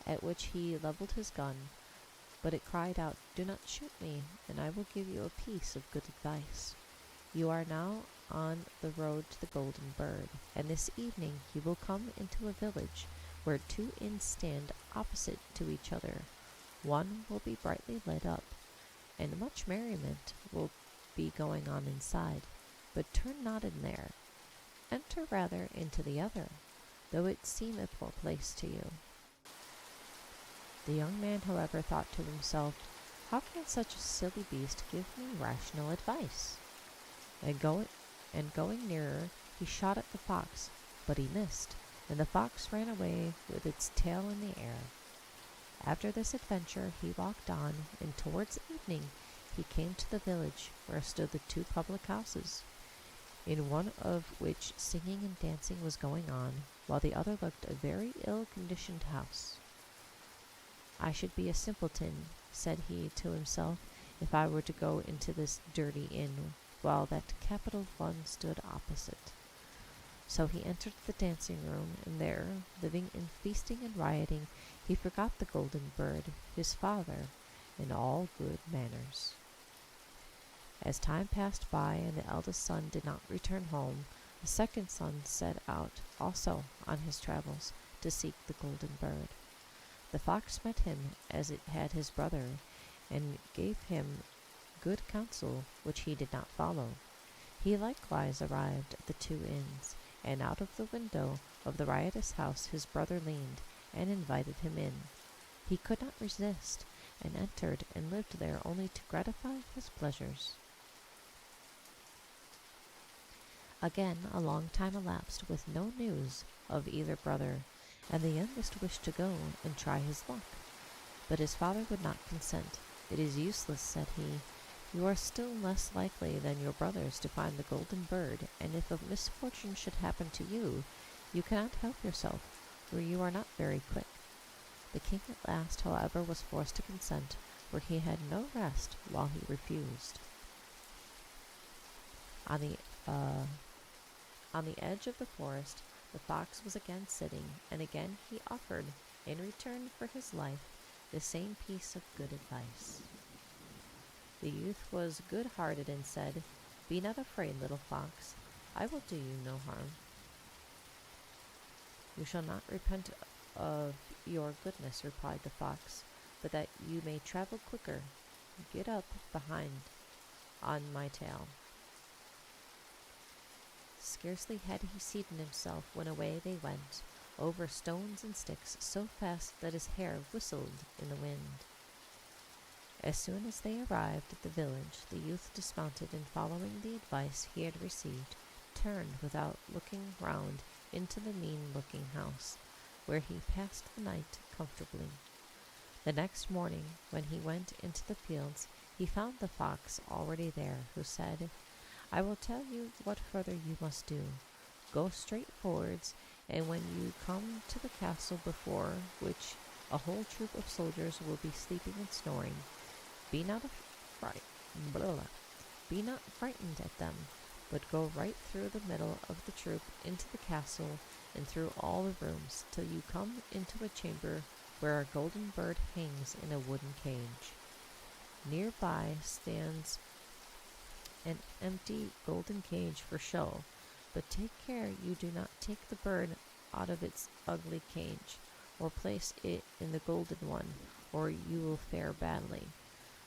at which he levelled his gun, but it cried out, "Do not shoot me, and I will give you a piece of good advice. You are now on the road to the golden bird, and this evening you will come into a village where 2 inns stand opposite to each other. One will be brightly lit up, and much merriment will be going on inside, but turn not in there. Enter rather into the other, though it seem a poor place to you." The young man, however, thought to himself, "How can such a silly beast give me rational advice?" And going nearer, he shot at the fox, but he missed, and the fox ran away with its tail in the air. After this adventure he walked on, and towards evening he came to the village where stood the 2 public houses, in one of which singing and dancing was going on, while the other looked a very ill-conditioned house. "I should be a simpleton," said he to himself, "if I were to go into this dirty inn, while that capital one stood opposite." So he entered the dancing room, and there, living in feasting and rioting, he forgot the golden bird, his father, and all good manners. As time passed by and the eldest son did not return home, the second son set out also on his travels to seek the golden bird. The fox met him as it had his brother, and gave him good counsel, which he did not follow. He likewise arrived at the 2 inns, and out of the window of the riotous house his brother leaned, and invited him in. He could not resist, and entered and lived there only to gratify his pleasures. Again a long time elapsed with no news of either brother, and the youngest wished to go and try his luck. But his father would not consent. "It is useless," said he. "You are still less likely than your brothers to find the golden bird, and if a misfortune should happen to you, you cannot help yourself, for you are not very quick." The king at last, however, was forced to consent, for he had no rest while he refused. On the edge of the forest the fox was again sitting, and again he offered, in return for his life, the same piece of good advice. The youth was good-hearted and said, "Be not afraid, little fox. I will do you no harm. You shall not repent of your goodness," replied the fox, "but that you may travel quicker, get up behind on my tail." Scarcely had he seated himself when away they went, over stones and sticks, so fast that his hair whistled in the wind. As soon as they arrived at the village, the youth dismounted, and following the advice he had received, turned without looking round into the mean-looking house, where he passed the night comfortably. The next morning, when he went into the fields, he found the fox already there, who said, "I will tell you what further you must do. Go straight forwards, and when you come to the castle before which a whole troop of soldiers will be sleeping and snoring, be not frightened at them, but go right through the middle of the troop into the castle and through all the rooms till you come into a chamber where a golden bird hangs in a wooden cage. Near by stands an empty golden cage for show, but take care you do not take the bird out of its ugly cage, or place it in the golden one, or you will fare badly."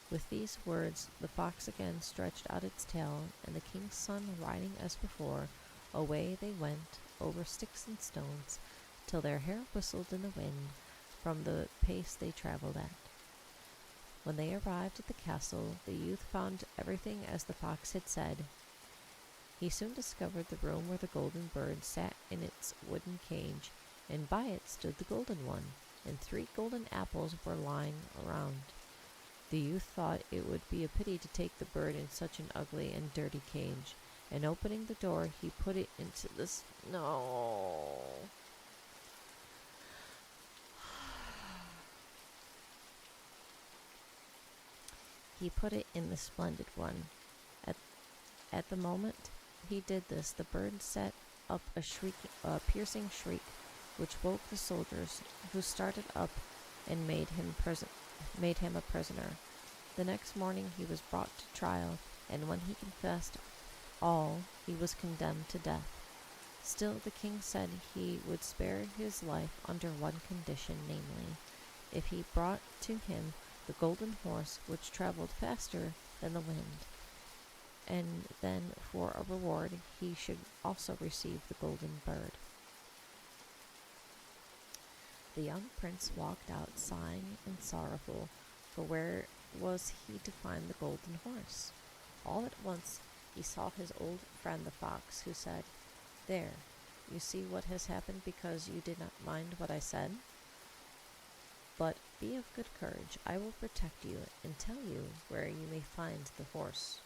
With these words, the fox again stretched out its tail, and the king's son, riding as before, away they went over sticks and stones, till their hair whistled in the wind from the pace they travelled at. When they arrived at the castle, the youth found everything as the fox had said. He soon discovered the room where the golden bird sat in its wooden cage, and by it stood the golden one, and 3 golden apples were lying around. The youth thought it would be a pity to take the bird in such an ugly and dirty cage, and opening the door, he put it into the snow. He put it in the splendid one. At the moment he did this, the bird set up a piercing shriek, which woke the soldiers, who started up and made him a prisoner. The next morning he was brought to trial, and when he confessed all, he was condemned to death. Still the king said he would spare his life under one condition, namely, if he brought to him the golden horse which travelled faster than the wind, and then for a reward he should also receive the golden bird. The young prince walked out, sighing and sorrowful, for where was he to find the golden horse? All at once he saw his old friend the fox, who said, "There, you see what has happened because you did not mind what I said? But be of good courage, I will protect you, and tell you where you may find the horse.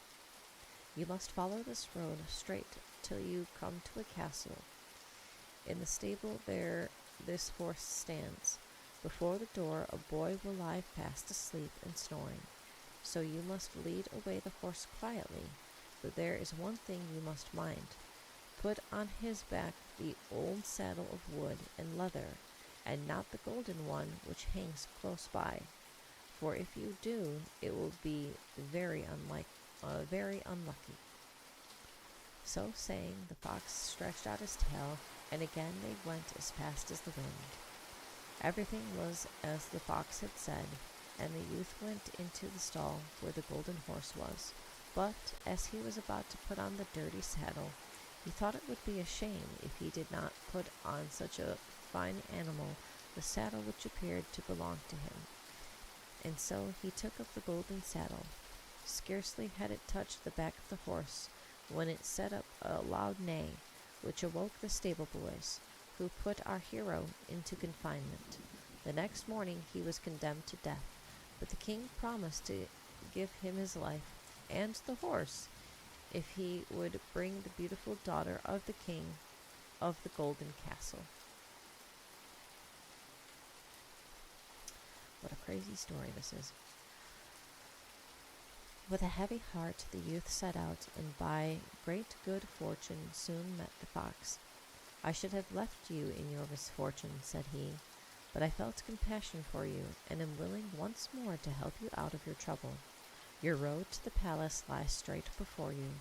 You must follow this road straight till you come to a castle. In the stable there this horse stands. Before the door a boy will lie fast asleep and snoring, so you must lead away the horse quietly, but there is one thing you must mind. Put on his back the old saddle of wood and leather, and not the golden one which hangs close by, for if you do, it will be very unlucky." So saying, the fox stretched out his tail, and again they went as fast as the wind. Everything was as the fox had said, and the youth went into the stall where the golden horse was. But as he was about to put on the dirty saddle, he thought it would be a shame if he did not put on such a fine animal the saddle which appeared to belong to him. And so he took up the golden saddle. Scarcely had it touched the back of the horse when it set up a loud neigh, which awoke the stable boys, who put our hero into confinement. The next morning he was condemned to death, but the king promised to give him his life and the horse if he would bring the beautiful daughter of the king of the golden castle. What a crazy story this is. With a heavy heart the youth set out, and by great good fortune soon met the fox. "I should have left you in your misfortune," said he, "but I felt compassion for you, and am willing once more to help you out of your trouble. Your road to the palace lies straight before you.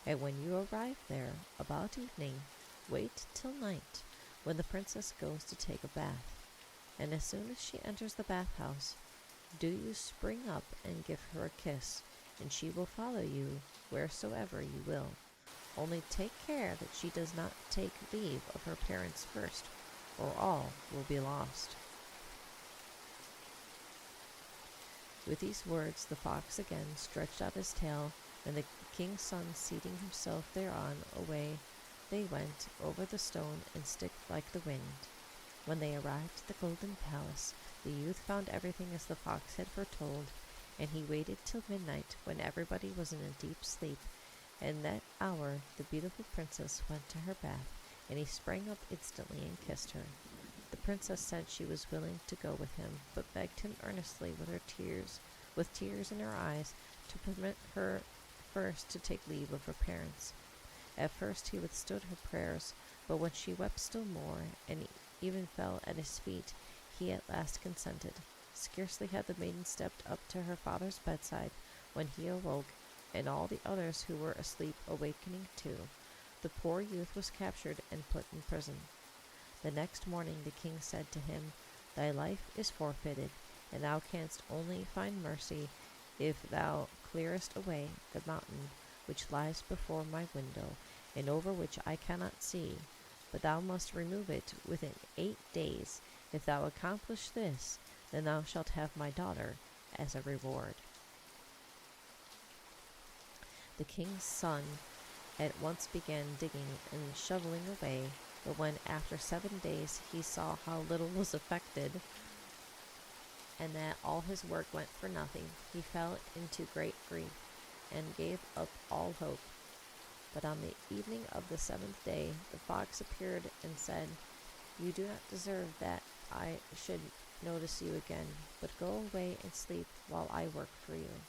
And when you arrive there about evening, wait till night, when the princess goes to take a bath. And as soon as she enters the bathhouse, do you spring up and give her a kiss, and she will follow you wheresoever you will. Only take care that she does not take leave of her parents first, or all will be lost." With these words the fox again stretched out his tail, and the king's son seating himself thereon, away they went over the stone and stick like the wind. When they arrived at the golden palace, the youth found everything as the fox had foretold, and he waited till midnight, when everybody was in a deep sleep. And that hour the beautiful princess went to her bath, and he sprang up instantly and kissed her. The princess said she was willing to go with him, but begged him earnestly with tears in her eyes, to permit her first to take leave of her parents. At first he withstood her prayers, but when she wept still more, and even fell at his feet, he at last consented. Scarcely had the maiden stepped up to her father's bedside when he awoke, and all the others who were asleep awakening too. The poor youth was captured and put in prison. The next morning the king said to him, "Thy life is forfeited, and thou canst only find mercy if thou clearest away the mountain which lies before my window, and over which I cannot see. But thou must remove it within 8 days. If thou accomplish this, then thou shalt have my daughter as a reward." The king's son at once began digging and shoveling away, but when after 7 days he saw how little was effected, and that all his work went for nothing, he fell into great grief, and gave up all hope. But on the evening of the 7th day the fox appeared and said, "You do not deserve that I should notice you again, but go away and sleep while I work for you."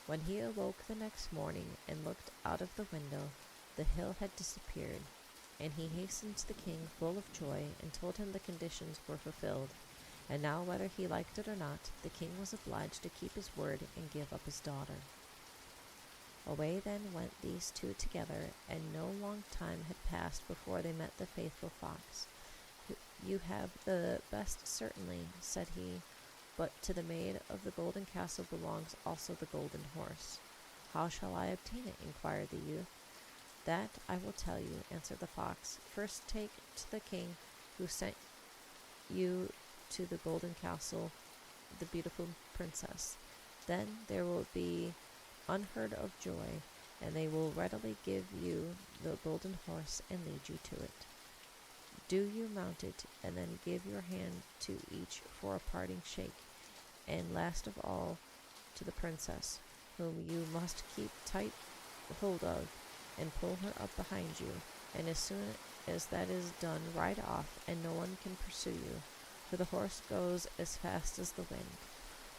When he awoke the next morning and looked out of the window, the hill had disappeared, and he hastened to the king full of joy, and told him the conditions were fulfilled. And now, whether he liked it or not, the king was obliged to keep his word and give up his daughter. Away then went these two together, and no long time had passed before they met the faithful fox. "You have the best certainly," said he, "but to the maid of the golden castle belongs also the golden horse." "How shall I obtain it?" inquired the youth. "That I will tell you," answered the fox. "First take to the king who sent you to the golden castle the beautiful princess. Then there will be unheard of joy, and they will readily give you the golden horse and lead you to it. Do you mount it, and then give your hand to each for a parting shake, and last of all to the princess, whom you must keep tight hold of, and pull her up behind you, and as soon as that is done, ride off, and no one can pursue you, for the horse goes as fast as the wind."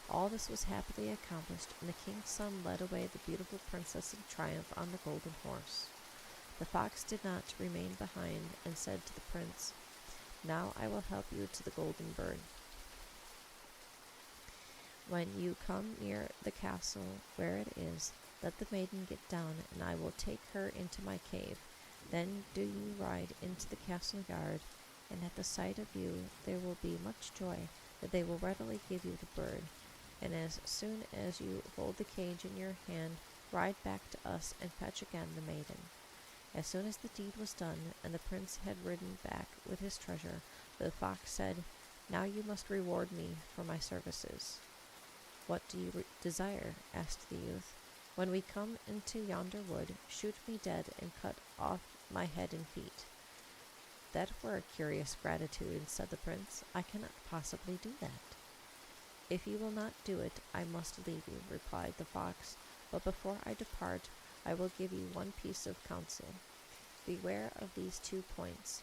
All this was happily accomplished, and the king's son led away the beautiful princess in triumph on the golden horse. The fox did not remain behind, and said to the prince, "Now I will help you to the golden bird. When you come near the castle where it is, let the maiden get down, and I will take her into my cave. Then do you ride into the castle yard, and at the sight of you there will be much joy, that they will readily give you the bird. And as soon as you hold the cage in your hand, ride back to us and fetch again the maiden." As soon as the deed was done, and the prince had ridden back with his treasure, the fox said, "Now you must reward me for my services." "What do you desire?" asked the youth. "When we come into yonder wood, shoot me dead and cut off my head and feet." "That were a curious gratitude," said the prince. "I cannot possibly do that." "If you will not do it, I must leave you," replied the fox. "But before I depart, I will give you one piece of counsel. Beware of these 2 points.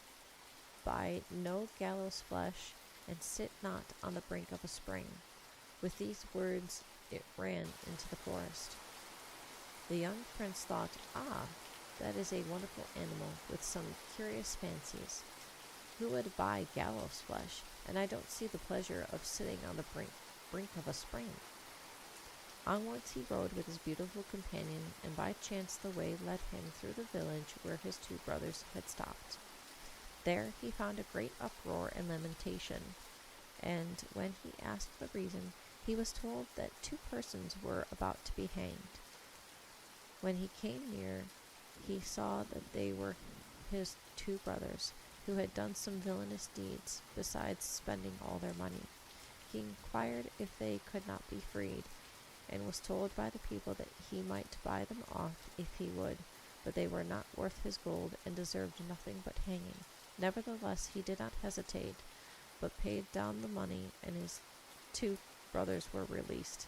Buy no gallows flesh, and sit not on the brink of a spring." With these words it ran into the forest. The young prince thought, "Ah, that is a wonderful animal with some curious fancies. Who would buy gallows flesh? And I don't see the pleasure of sitting on the brink of a spring." Onwards he rode with his beautiful companion, and by chance the way led him through the village where his two brothers had stopped. There he found a great uproar and lamentation, and when he asked the reason, he was told that two persons were about to be hanged. When he came near, he saw that they were his two brothers, who had done some villainous deeds, besides spending all their money. He inquired if they could not be freed, and was told by the people that he might buy them off if he would, but they were not worth his gold, and deserved nothing but hanging. Nevertheless, he did not hesitate, but paid down the money, and his two brothers were released.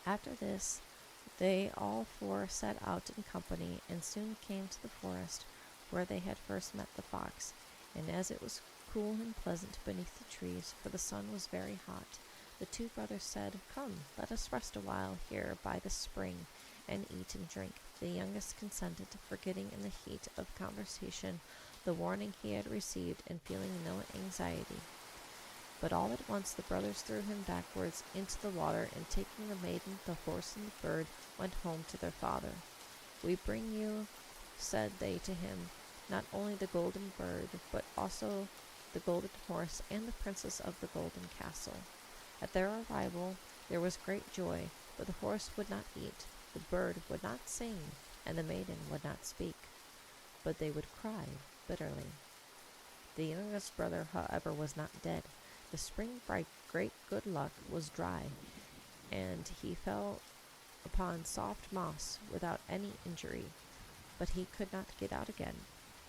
After this, they all four set out in company, and soon came to the forest where they had first met the fox. And as it was cool and pleasant beneath the trees, for the sun was very hot, the two brothers said, "Come, let us rest a while here by the spring, and eat and drink." The youngest consented, forgetting in the heat of conversation the warning he had received, and feeling no anxiety. But all at once the brothers threw him backwards into the water, and taking the maiden, the horse, and the bird, went home to their father. "We bring you," said they to him, "not only the golden bird, but also the golden horse and the princess of the golden castle." At their arrival there was great joy, but the horse would not eat, the bird would not sing, and the maiden would not speak, but they would cry bitterly. The youngest brother, however, was not dead. The spring by great good luck was dry, and he fell upon soft moss without any injury, but he could not get out again.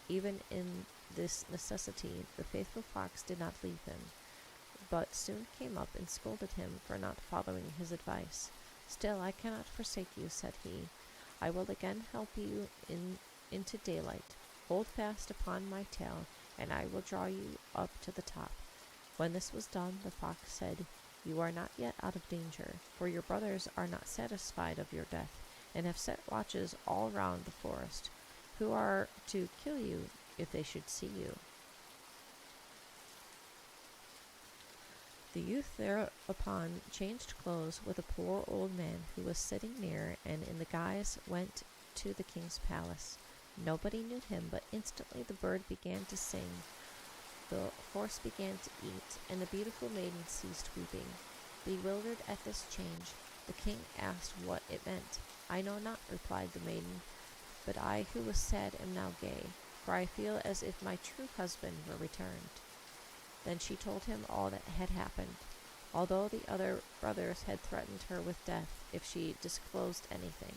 Even in this necessity the faithful fox did not leave him, but soon came up and scolded him for not following his advice. "Still, I cannot forsake you," said he. "I will again help you into daylight. Hold fast upon my tail, and I will draw you up to the top." When this was done, the fox said, "You are not yet out of danger, for your brothers are not satisfied of your death, and have set watches all round the forest, who are to kill you if they should see you." The youth thereupon changed clothes with a poor old man who was sitting near, and in the guise went to the king's palace. Nobody knew him, but instantly the bird began to sing, the horse began to eat, and the beautiful maiden ceased weeping. Bewildered at this change, the king asked what it meant. "I know not," replied the maiden, "but I who was sad am now gay, for I feel as if my true husband were returned." Then she told him all that had happened, although the other brothers had threatened her with death if she disclosed anything.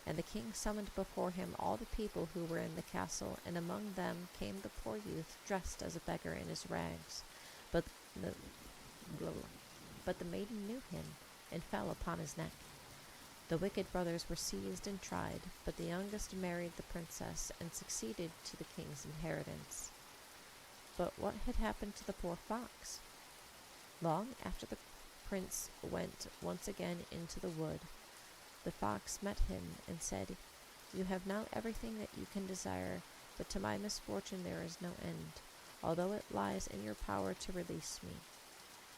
And the king summoned before him all the people who were in the castle, and among them came the poor youth, dressed as a beggar in his rags. But the maiden knew him, and fell upon his neck. The wicked brothers were seized and tried, but the youngest married the princess, and succeeded to the king's inheritance. But what had happened to the poor fox? Long after the prince went once again into the wood, the fox met him and said, "You have now everything that you can desire, but to my misfortune there is no end, although it lies in your power to release me."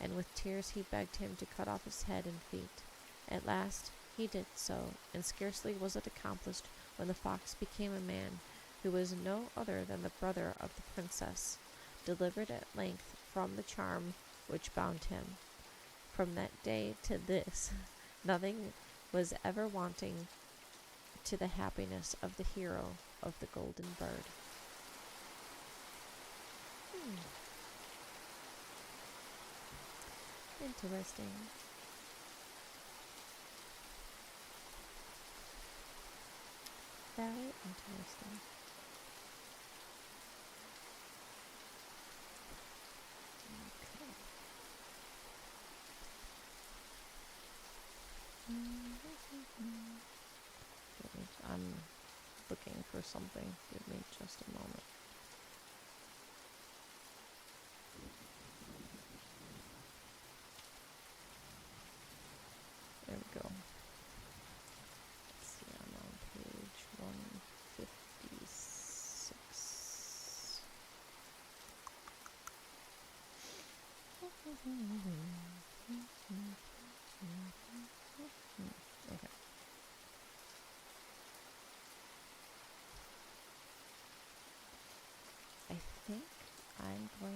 And with tears he begged him to cut off his head and feet. At last he did so, and scarcely was it accomplished when the fox became a man, who was no other than the brother of the princess, delivered at length from the charm which bound him. From that day to this, nothing was ever wanting to the happiness of the hero of the golden bird. Interesting. Very interesting. I'm looking for something. Give me just a moment. There we go. Let's see, I'm on page 156.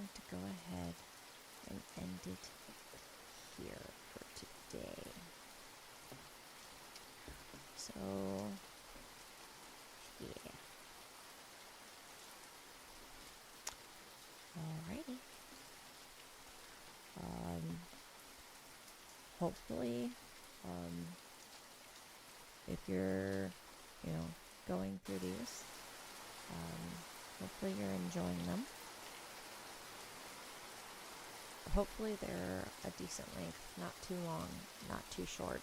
going to go ahead and end it here for today. So, yeah. Alrighty. Hopefully, if you're, going through these, hopefully you're enjoying them. Hopefully they're a decent length, not too long, not too short.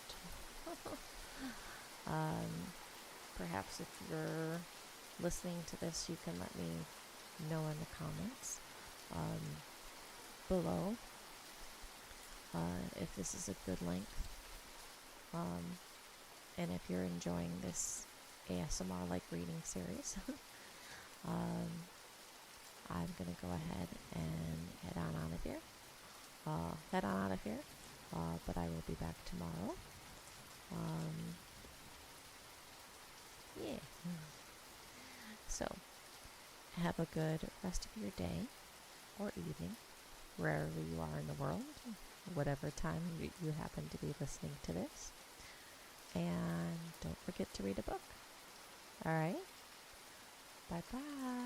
Perhaps if you're listening to this, you can let me know in the comments below if this is a good length, and if you're enjoying this ASMR-like reading series. I'm going to go ahead and head on out of here. But I will be back tomorrow. Yeah. So, have a good rest of your day or evening, wherever you are in the world, whatever time you happen to be listening to this. And don't forget to read a book. All right? Bye-bye.